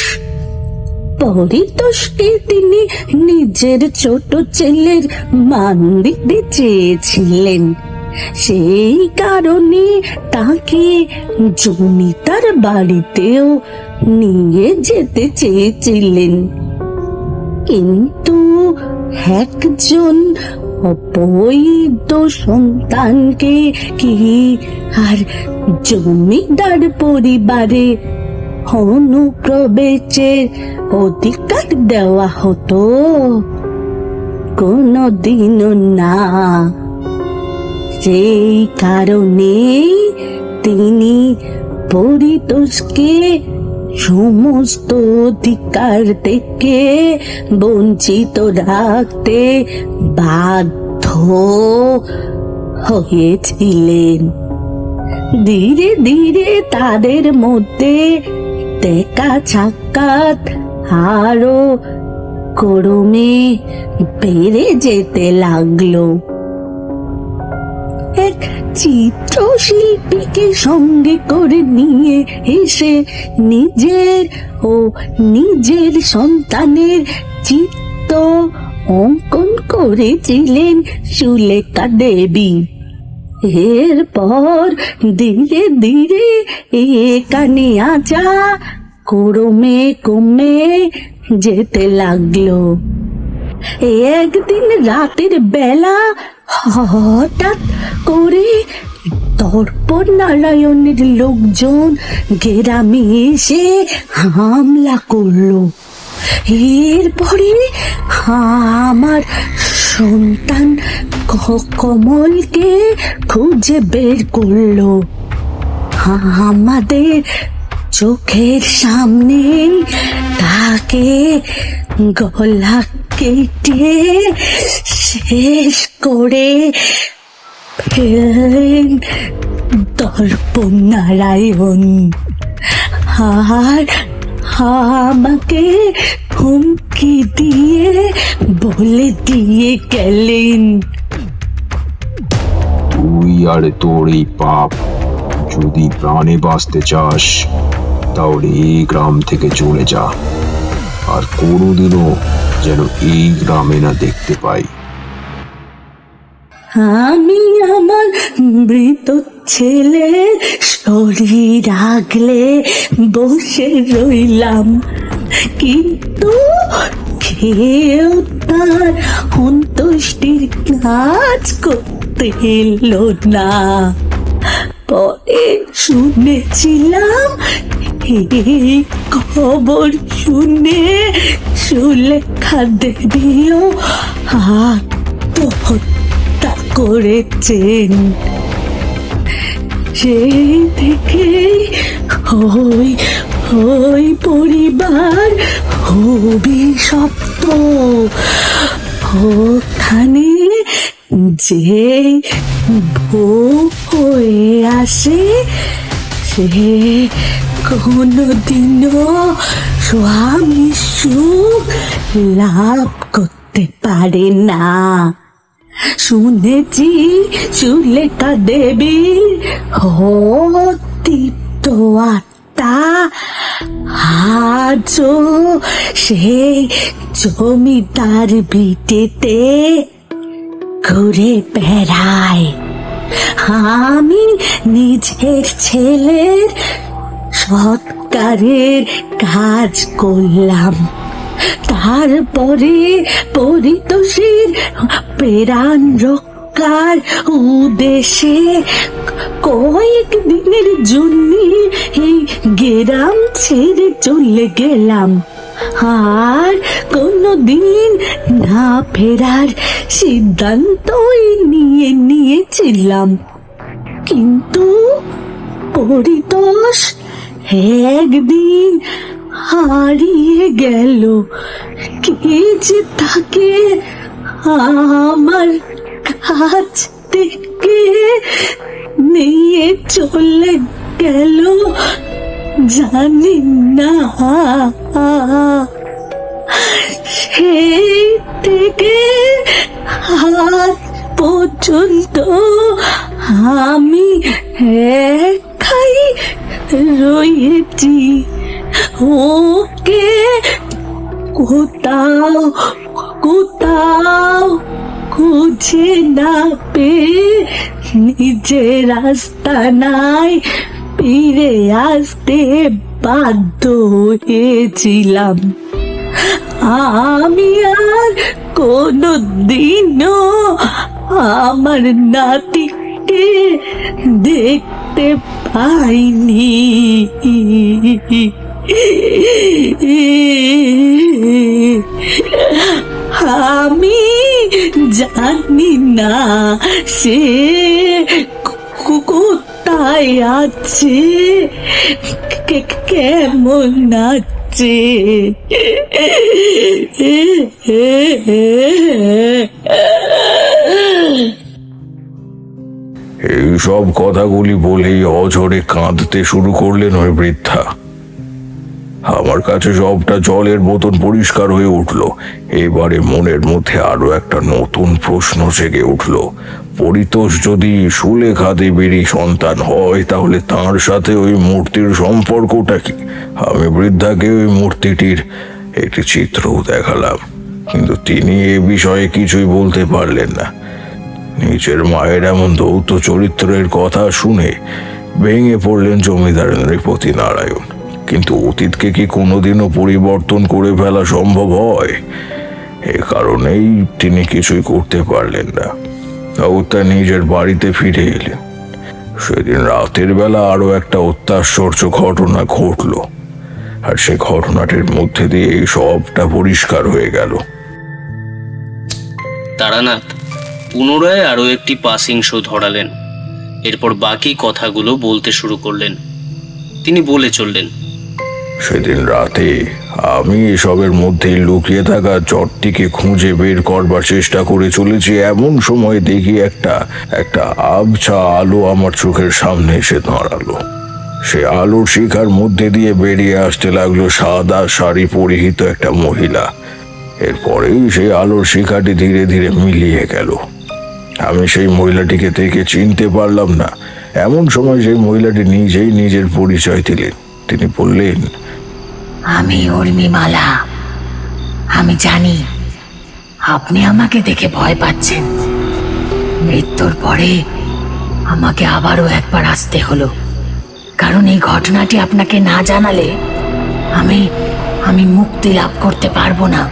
পরিতোষকে তিনি নিজের ছোট ছেলের মান দিতে চেয়েছিলেন। সেই কারণে তাকে জমিদার বাড়িতেও নিয়ে যেতে চেয়েছিলেন। কিন্তু একজন অবৈধ সন্তানকে কি আর জমিদার পরিবারে অনুপ্রবেশের অধিকার দেওয়া হতো? কোনদিনও না। সেই কারণেই তিনি পরিতোষকে সমস্ত অধিকার থেকে বঞ্চিত রাখতে বাধ্য হয়েছিলেন। ধীরে ধীরে তাদের মধ্যে দেখা সাক্ষাৎ আরো ক্রমে বেড়ে যেতে লাগলো। এক চিত্রশিল্পীকে সঙ্গে করে নিয়ে এসে নিজের ও নিজের সন্তানের চিত্র অঙ্কন করেছিলেন সুলেখা দেবী। এরপর ধীরে ধীরে এখানে আজা ক্রমে কমে যেতে লাগলো। একদিন রাতের বেলা হঠাৎ করে দর্পনারায়ণের লোকজন গ্রামে এসে হামলা করলো। এরপরে আমার সন্তান কমলকে খুঁজে বের করলো। আমাদের চোখের সামনে তাকে গলা কেটে শেষ করে ফেলেন দর্পনারায়ণ, আর আমাকে হুমকি দিয়ে বলে দিয়ে গেলেন, তুই আর তোর এই পাপ যদি প্রাণে বাঁচতে চাস তাহলে এই গ্রাম থেকে চলে যা, আর কোনোদিনও যেন এই গ্রামে না দেখতে পাই। আমি আমার মৃত ছেলের শরীর আগলে বসে রইলাম, কিন্তু কেউ তার অন্ত্যেষ্টির কাজ করতে এলো না। পরে শুনেছিলাম এই খবর শুনে সুলেখা দেবীও আত্মহত্যা করেছেন। সেই থেকেই ওই ওই পরিবার অভিশপ্ত। ওখানে যে বউ হয়ে আসে সে কোনোদিনও স্বামী সুখ লাভ করতে পারে না। শুনেছি সুলেখা দেবীর অতৃপ্ত আত্মা আজও সেই জমিদার ভিটেতে ঘুরে বেড়ায়। আমি নিজের ছেলের সৎকারের কাজ করলাম, তারপরে পরিতোষের প্রাণ রক্ষার উদ্দেশ্যে কয়েক দিনের জন্য এই গ্রাম ছেড়ে চলে গেলাম, আর কোনোদিন না ফেরার সিদ্ধান্তই নিয়েছিলাম। কিন্তু পরিতোষ একদিন হারিয়ে গেল। কে যে তাকে আমার কাছ থেকে নিয়ে চলে গেল জানি না। সেই থেকে আজ পর্যন্ত আমি একাই রয়েছি। ওকে কোথাও কোথাও খুঁজে না পেয়ে নিজের রাস্তায় ফিরে আসতে বাধ্য হয়েছিলাম। আমি আর কোনোদিনও আমার নাতিকে দেখতে পাইনি। আমি জানি না সে কোথায় আছে, কেমন আছে। এইসব কথাগুলি বলেই অঝরে কাঁদতে শুরু করলেন ওই বৃদ্ধা। আমার কাছে সবটা জলের মতন পরিষ্কার হয়ে উঠল। এবারে মনের মধ্যে আরো একটা নতুন প্রশ্ন জেগে উঠল। পরিতোষ যদি সুলেখা দেবীরই সন্তান হয় তাহলে তার সাথে ওই মূর্তির সম্পর্কটা কি? আমি বৃদ্ধাকে ওই মূর্তিটির একটি চিত্রও দেখালাম, কিন্তু তিনি এ বিষয়ে কিছুই বলতে পারলেন না। নিজের মায়ের এমন দৌত চরিত্রের কথা শুনে ভেঙে পড়লেন জমিদার নৃপতি নারায়ণ। কিন্তু অতীতকে কি কোনোদিনও পরিবর্তন করে ফেলা সম্ভব হয়? এ কারণেই তিনি কিছুই করতে পারলেন না। তার নিজের বাড়িতে ফিরে এলেন। সেদিন রাতের বেলা আরো একটা অত্যাশ্চর্য ঘটনা ঘটল, আর সে ঘটনাটির মধ্যে দিয়ে এই সবটা পরিষ্কার হয়ে গেল। তারানাথ পুনরায় আরো একটি পাসিং শো ধরালেন। এরপর বাকি কথাগুলো বলতে শুরু করলেন। তিনি বলে চললেন, সেদিন রাতে আমি এসবের মধ্যে লুকিয়ে থাকা চটটিকে খুঁজে বের করবার চেষ্টা করে চলেছি, এমন সময় দেখি একটা আবছা আলো আমার চোখের সামনে এসে দাঁড়ালো। সে আলোর শিখার মধ্যে দিয়ে বেরিয়ে আসতে লাগলো সাদা শাড়ি পরিহিত একটা মহিলা। এরপরেই সেই আলোর শিখাটি ধীরে ধীরে মিলিয়ে গেল। আমি সেই মহিলাটিকে দেখে চিনতে পারলাম না। এমন সময় সেই মহিলাটি নিজেই নিজের পরিচয় দিলেন। তিনি বললেন, আমি উর্মিমালা। আমি জানি আপনি আমাকে দেখে ভয় পাচ্ছেন। মৃত্যুর পরে আমাকে আবারও একবার আসতে হলো, কারণ এই ঘটনাটি আপনাকে না জানালে আমি মুক্তি লাভ করতে পারবো না।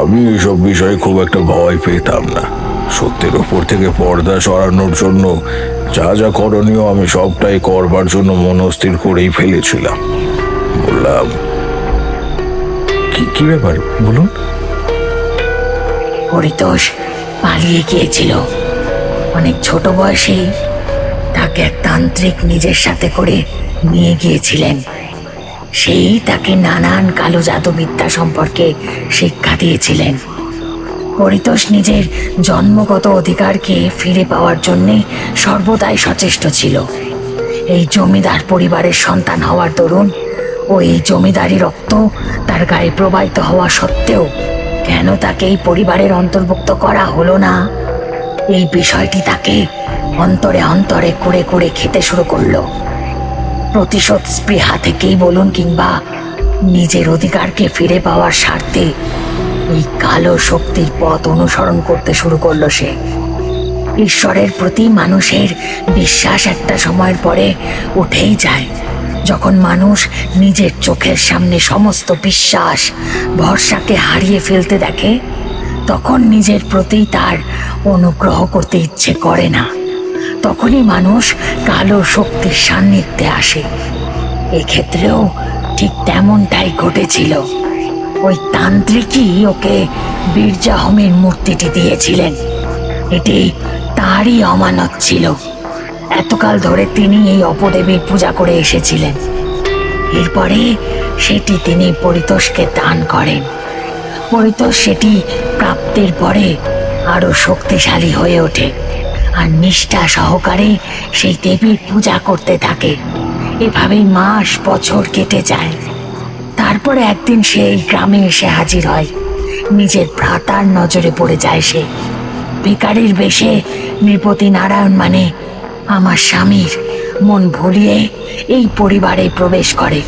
আমি এসব বিষয়ে খুব একটা ভয় পেতাম না। সত্যের ওপর থেকে পর্দা সরানোর জন্য যা যা করণীয় আমি সবটাই করবার জন্য মনস্থির করেই ফেলেছিলাম। বললাম, কি ব্যাপার বলুন। পরিতোষ পালিয়ে গিয়েছিল। অনেক ছোট বয়সেই তাকে এক তান্ত্রিক নিজের সাথে করে নিয়ে গিয়েছিলেন। সেই তাকে নানান কালো জাদুবিদ্যা সম্পর্কে শিক্ষা দিয়েছিলেন। পরিতোষ নিজের জন্মগত অধিকারকে ফিরে পাওয়ার জন্যে সর্বদাই সচেষ্ট ছিল। এই জমিদার পরিবারের সন্তান হওয়ার দরুন ও এই জমিদারি রক্ত তার গায়ে প্রবাহিত হওয়া সত্ত্বেও কেন তাকে এই পরিবারের অন্তর্ভুক্ত করা হলো না, এই বিষয়টি তাকে অন্তরে অন্তরে করে করে খেতে শুরু করলো। প্রতিশোধ স্পৃহা থেকেই বলুন কিংবা নিজের অধিকারকে ফিরে পাওয়ার স্বার্থে এই কালো শক্তির পথ অনুসরণ করতে শুরু করলো সে। ঈশ্বরের প্রতি মানুষের বিশ্বাস একটা সময়ের পরে উঠেই যায়। যখন মানুষ নিজের চোখের সামনে সমস্ত বিশ্বাস ভরসাকে হারিয়ে ফেলতে দেখে, তখন নিজের প্রতি তার অনুগ্রহ করতে ইচ্ছে করে না। তখনই মানুষ কালো শক্তির সান্নিধ্যে আসে। এক্ষেত্রেও ঠিক তেমনটাই ঘটেছিল। ওই তান্ত্রিকই ওকে বীরজাহমের মূর্তিটি দিয়েছিলেন। এটি তারই অমানত ছিল। এতকাল ধরে তিনি এই অপদেবীর পূজা করে এসেছিলেন। এরপরে সেটি তিনি পরিতোষকে দান করেন। পরিতোষ সেটি প্রাপ্তির পরে আরো শক্তিশালী হয়ে ওঠে আর নিষ্ঠা সহকারে সেই দেবীর পূজা করতে থাকে। এভাবেই মাস বছর কেটে যায়। তারপরে একদিন সে এই গ্রামে এসে হাজির হয়। নিজের ভ্রাতার নজরে পড়ে যায় সে। ভিখারির বেশে নৃপতি নারায়ণ মানে আমার স্বামীর মন ভুলিয়ে এই পরিবারে প্রবেশ করে।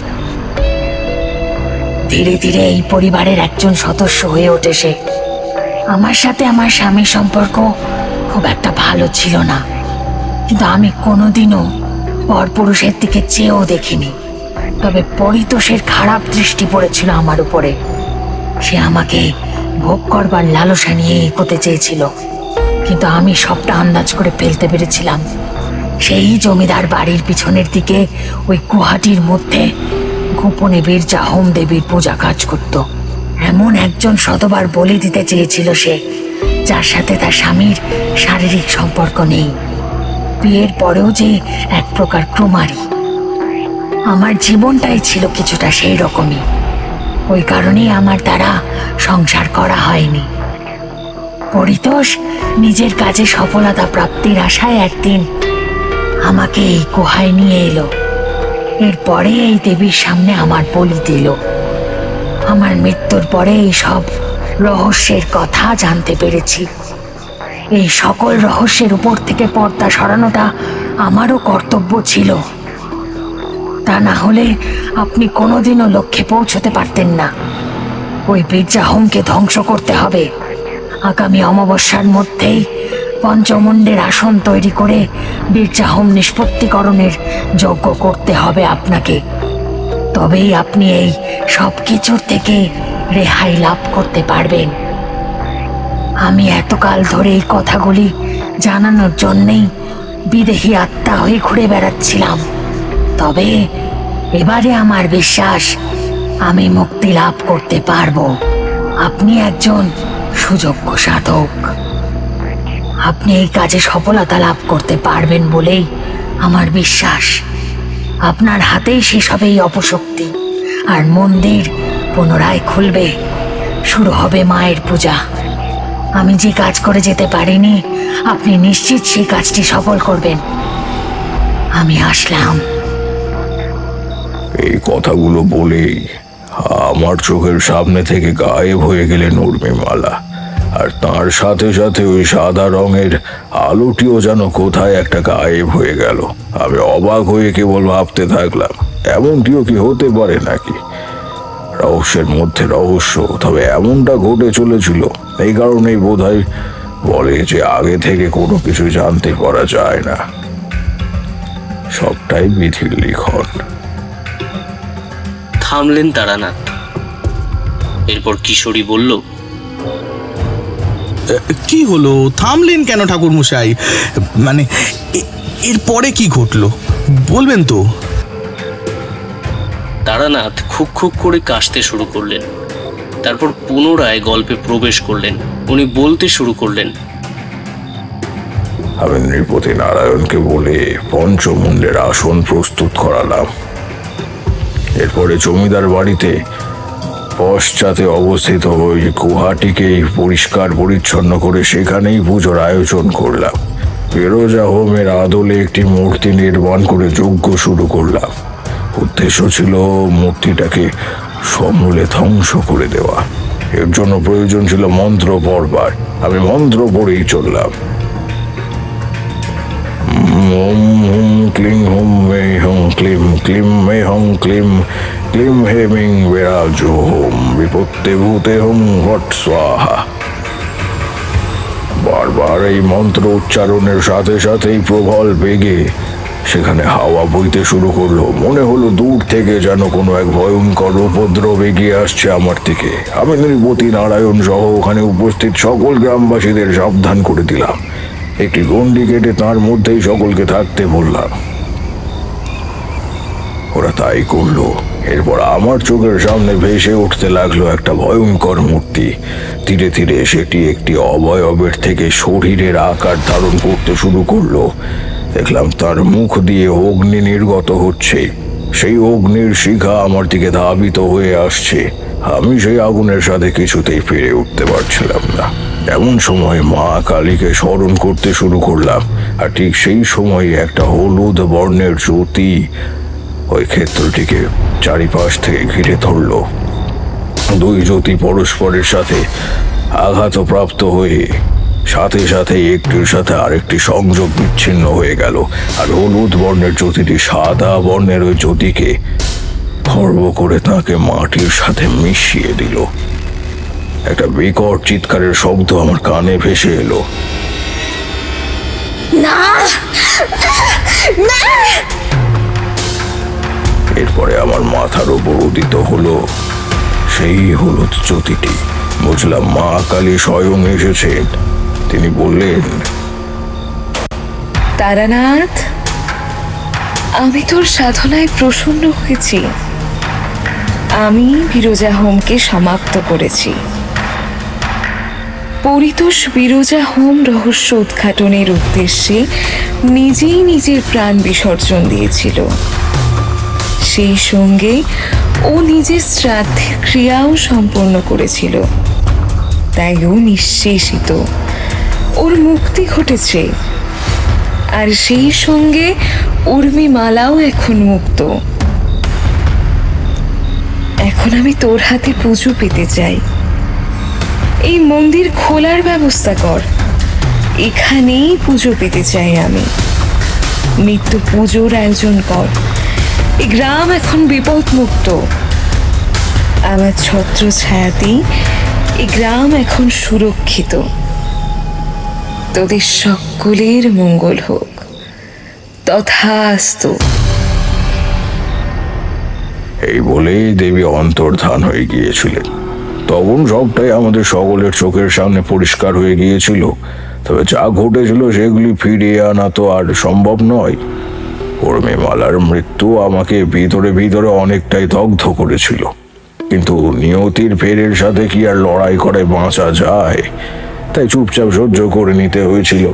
ধীরে ধীরে এই পরিবারের একজন সদস্য হয়ে ওঠে সে। আমার সাথে আমার স্বামীর সম্পর্ক খুব একটা ভালো ছিল না, কিন্তু আমি কোনোদিনও পরপুরুষের দিকে চেয়েও দেখিনি। তবে পরিতোষের খারাপ দৃষ্টি পড়েছিল আমার উপরে। সে আমাকে ভোগ করবার লালসা নিয়ে এগোতে চেয়েছিল, কিন্তু আমি সবটা আন্দাজ করে ফেলতে পেরেছিলাম। সেই জমিদার বাড়ির পিছনের দিকে ওই গুহাটির মধ্যে গোপনে বীরজাহম দেবীর পূজা কাজ করত। এমন একজন শতবার বলি দিতে চেয়েছিল সে, যার সাথে তার স্বামীর শারীরিক সম্পর্ক নেই। বিয়ের পরেও যে এক প্রকার কুমারী। আমার জীবনটাই ছিল কিছুটা সেই রকমই। ওই কারণেই আমার দ্বারা সংসার করা হয়নি। পরিতোষ নিজের কাজে সফলতা প্রাপ্তির আশায় একদিন আমাকে এই গুহায় নিয়ে এলো। এরপরে এই দেবীর সামনে আমার বলি দিল। আমার মৃত্যুর পরে এই সব রহস্যের কথা জানতে পেরেছি। এই সকল রহস্যের উপর থেকে পর্দা সরানোটা আমারও কর্তব্য ছিল। তা না হলে আপনি কোনোদিনও লক্ষ্যে পৌঁছতে পারতেন না। ওই বীরজাহমকে ধ্বংস করতে হবে। আগামী অমাবস্যার মধ্যেই পঞ্চমুণ্ডের আসন তৈরি করে বীরজাহম নিষ্পত্তিকরণের যজ্ঞ করতে হবে আপনাকে। তবেই আপনি এই সব কিছুর থেকে রেহাই লাভ করতে পারবেন। আমি এতকাল ধরে এই কথাগুলি জানানোর জন্যেই বিদেহী আত্মা হয়ে ঘুরে বেড়াচ্ছিলাম। তবে এবারে আমার বিশ্বাস আমি মুক্তি লাভ করতে পারবো। আপনি একজন সুযোগ্য সাধক। আপনি এই কাজে সফলতা লাভ করতে পারবেন বলেই আমার বিশ্বাস। আপনার হাতেই শেষ হবে এই অপশক্তি, আর মন্দির পুনরায় খুলবে, শুরু হবে মায়ের পূজা। আমি যে কাজ করে যেতে পারিনি, আপনি নিশ্চিত সেই কাজটি সফল করবেন। আমি আসলাম। এই কথাগুলো বলেই আমার চোখের সামনে থেকে গায়েব হয়ে গেলেন উর্মিমালা, আর তার সাথে সাথে ওই সাদা রঙের আলোটিও যেন কোথায় একটা গায়েব হয়ে গেল। আমি অবাক হয়ে কেবল ভাবতে থাকলাম, এমনটিও কি হতে পারে নাকি? রহস্যের মধ্যে রহস্য, তবে এমনটা ঘটে চলেছিল। এই কারণেই বোধহয় বলে যে আগে থেকে কোনো কিছু জানতে পারা যায় না, সবটাই বিধির লিখন। থামলেন তারানাথ। এরপর কিশোরী বলল, কি হলো? থামলেন কেন ঠাকুর মশাই? মানে এরপরে কি ঘটলো বলবেন তো? তারানাথ খুক খুক করে কাশতে শুরু করলেন। তারপর পুনরায় গল্পে প্রবেশ করলেন। উনি বলতে শুরু করলেন, আমি নৃপতি নারায়ণকে বলে পঞ্চমুণ্ডের আসন প্রস্তুত করালাম। এরপরে জমিদার বাড়িতে পশ্চাতে অবস্থিত ওই গুহাটিকে পরিষ্কার পরিচ্ছন্ন করে সেখানেই পুজোর আয়োজন করলাম। ফিরোজা হোমের আদলে একটি মূর্তি নির্মাণ করে যজ্ঞ শুরু করলাম। উদ্দেশ্য ছিল মূর্তিটাকে সমূলে ধ্বংস করে দেওয়া। এর জন্য প্রয়োজন ছিল মন্ত্র পড়বার। আমি মন্ত্র পড়েই চললাম। ওম হুম ক্লিং হুম মে হং ক্লিম ক্লিম মে হং ক্লিম ক্লিম হেমিং বিরাজ হোম বিপত্তে ভূতে হুম ঘট স্বাহা। বারবার এই মন্ত্র উচ্চারণের সাথে সাথেই প্রবল বেগে সেখানে হাওয়া বইতে শুরু করলো। মনে হলো দূর থেকে যেন কোনো এক ভয়ঙ্কর উপদ্রব এগিয়ে আসছে আমার দিকে। আমি নৃপতি নারায়ণ সহ ওখানে উপস্থিত সকল গ্রামবাসীদের সাবধান করে দিলাম। একটি গণ্ডি কেটে তার মধ্যেই সকলকে থাকতে বললাম। ওরা তাই করলো। এরপর আমার চোখের সামনে ভেসে উঠতে লাগলো একটা ভয়ঙ্কর মূর্তি। ধীরে ধীরে সেটি একটি অবয়বের থেকে শরীরের আকার ধারণ করতে শুরু করলো। দেখলাম তার মুখ দিয়ে অগ্নি নির্গত হচ্ছে। সেই অগ্নির শিখা আমার দিকে ধাবিত হয়ে আসছে। আমি সেই আগুনের সাথে কিছুতেই পেরে উঠতে পারছিলাম না। এমন সময় মা কালীকে স্মরণ করতে শুরু করলাম। আর ঠিক সেই সময় একটা হলুদ বর্ণের জ্যোতি ওই ক্ষেত্রটিকে চারিপাশ থেকে ঘিরে ধরল। দুই জ্যোতি পরস্পরের সাথে আঘাতপ্রাপ্ত হয়ে সাথে সাথে একটির সাথে আরেকটি সংযোগ বিচ্ছিন্ন হয়ে গেল। আর হলুদ বর্ণের জ্যোতিটি সাদা বর্ণের ওই জ্যোতিকে খর্ব করে তাকে মাটির সাথে মিশিয়ে দিল। একটা বিকট চিৎকারের শব্দ আমার কানে ভেসে এলো। না না! এরপরে আমার মাথার উপর উদিত হলো সেই হলুদ জ্যোতিটি। বুঝলাম মা কালী স্বয়ং এসেছেন। তিনি বললেন, তারানাথ, আমি তোর সাধনায় প্রসন্ন হয়েছি। আমি বিরজা হোমকে সমাপ্ত করেছি। পরিতোষ বিরজা হোম রহস্য উদ্ঘাটনের উদ্দেশ্যে নিজেই নিজের প্রাণ বিসর্জন দিয়েছিল। সেই সঙ্গে ও নিজের শ্রাদ্ধের ক্রিয়াও সম্পন্ন করেছিল। তাই ও নিঃশেষিত, ওর মুক্তি ঘটেছে। আর সেই সঙ্গে উর্মিমালাও এখন মুক্ত। এখন আমি তোর হাতে পুজো পেতে চাই। এই মন্দির খোলার ব্যবস্থা কর। এখানেই পুজো পেতে চাই আমি। নিত্য পুজোর আয়োজন কর। এই গ্রাম এখন বিপদ মুক্ত। আমার ছত্র ছায়াতেই এই গ্রাম এখন সুরক্ষিত। তোদের সকলের মঙ্গল হোক। তথাস্তু। এই বলেই দেবী অন্তর্ধান হয়ে গিয়েছিলেন। তখন সবটাই আমাদের সকলের চোখের সামনে পরিষ্কার হয়ে গিয়েছিল। তবে যা ঘটেছিল সেগুলি ফিরিয়ে আনা তো আর সম্ভব নয়। উর্মিমালার মৃত্যু আমাকে ভিতরে ভিতরে অনেকটাই দগ্ধ করেছিল। কিন্তু নিয়তির ফেরের সাথে কি আর লড়াই করে বাঁচা যায়? তাই চুপচাপ সহ্য করে নিতে হয়েছিল।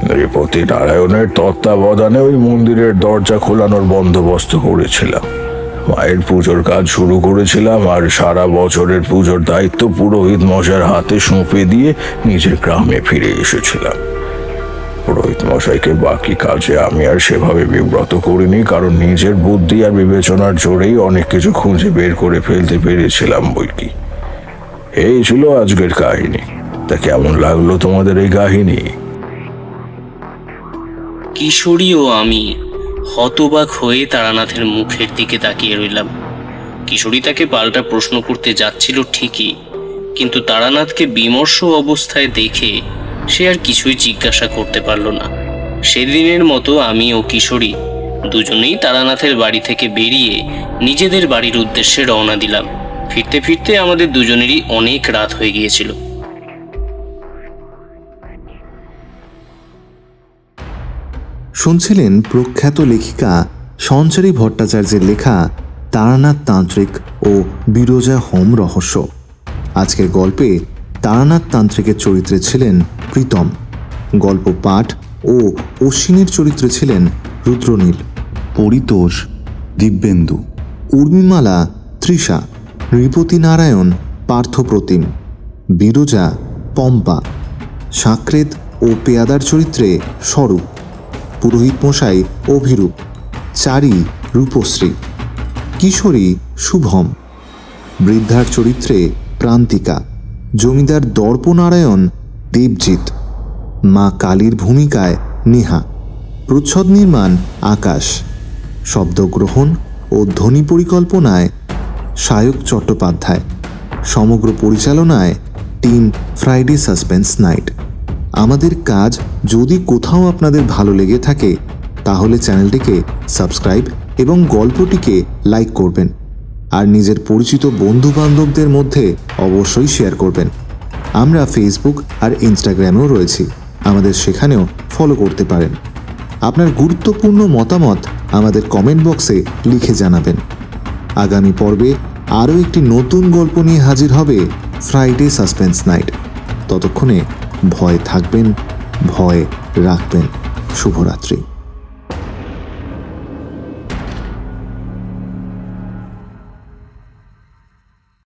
নৃপতি নারায়ণের তত্ত্বাবধানে ওই মন্দিরের দরজা খোলানোর বন্দোবস্ত করেছিলাম। মায়ের পুজোর কাজ শুরু করেছিলাম, আর সারা বছরের পুজোর দায়িত্ব পুরোহিত মশাইয়ের হাতে সঁপে দিয়ে নিজের গ্রামে ফিরে এসেছিলাম। পুরোহিত মশাইকে বাকি কাজে আমি আর সেভাবে বিব্রত করিনি, কারণ নিজের বুদ্ধি আর বিবেচনার জোরেই অনেক কিছু খুঁজে বের করে ফেলতে পেরেছিলাম বইকি। এই ছিল আজকের কাহিনী। তা কেমন লাগলো তোমাদের এই কাহিনী? কিশোরী ও আমি হতবাক হয়ে তারানাথের মুখের দিকে তাকিয়ে রইলাম। কিশোরী তাকে পাল্টা প্রশ্ন করতে যাচ্ছিল ঠিকই, কিন্তু তারানাথকে বিমর্ষ অবস্থায় দেখে সে আর কিছুই জিজ্ঞাসা করতে পারল না। সেদিনের মতো আমি ও কিশোরী দুজনেই তারানাথের বাড়ি থেকে বেরিয়ে নিজেদের বাড়ির উদ্দেশ্যে রওনা দিলাম। ফিরতে ফিরতে আমাদের দুজনেরই অনেক রাত হয়ে গিয়েছিল। শুনছিলেন প্রখ্যাত লেখিকা সঞ্চারী ভট্টাচার্যের লেখা তারানাথ তান্ত্রিক ও বিরজা হোম রহস্য। আজকের গল্পে তারানাথ তান্ত্রিকের চরিত্রে ছিলেন প্রীতম, গল্প পাঠ ও অশ্বিনীর চরিত্রে ছিলেন রুদ্রনীল, পরিতোষ দিব্যেন্দু, উর্মিমালা তৃষা, নৃপতি নারায়ণ পার্থপ্রতিম, বিরজা পম্পা, সাকরেত ও পেয়াদার চরিত্রে স্বরূপ, পুরোহিত মশাই অভিরূপ, চারি রূপশ্রী, কিশোরী শুভম, বৃদ্ধার চরিত্রে প্রান্তিকা, জমিদার দর্পনারায়ণ দেবজিৎ, মা কালীর ভূমিকায় নেহা, প্রচ্ছদ নির্মাণ আকাশ, শব্দগ্রহণ ও ধ্বনি পরিকল্পনায় সায়ক চট্টোপাধ্যায়, সমগ্র পরিচালনায় টিম ফ্রাইডে সাসপেন্স নাইট। আমাদের কাজ যদি কোথাও আপনাদের ভালো লেগে থাকে তাহলে চ্যানেলটিকে সাবস্ক্রাইব এবং গল্পটিকে লাইক করবেন, আর নিজের পরিচিত বন্ধু বান্ধবদের মধ্যে অবশ্যই শেয়ার করবেন। আমরা ফেসবুক আর ইনস্টাগ্রামেও রয়েছি, আমাদের সেখানেও ফলো করতে পারেন। আপনার গুরুত্বপূর্ণ মতামত আমাদের কমেন্ট বক্সে লিখে জানাবেন। আগামী পর্বে আরও একটি নতুন গল্প নিয়ে হাজির হবে ফ্রাইডে সাসপেন্স নাইট। ততক্ষণে ভয় থাকবেন, ভয় রাখবেন। শুভরাত্রি।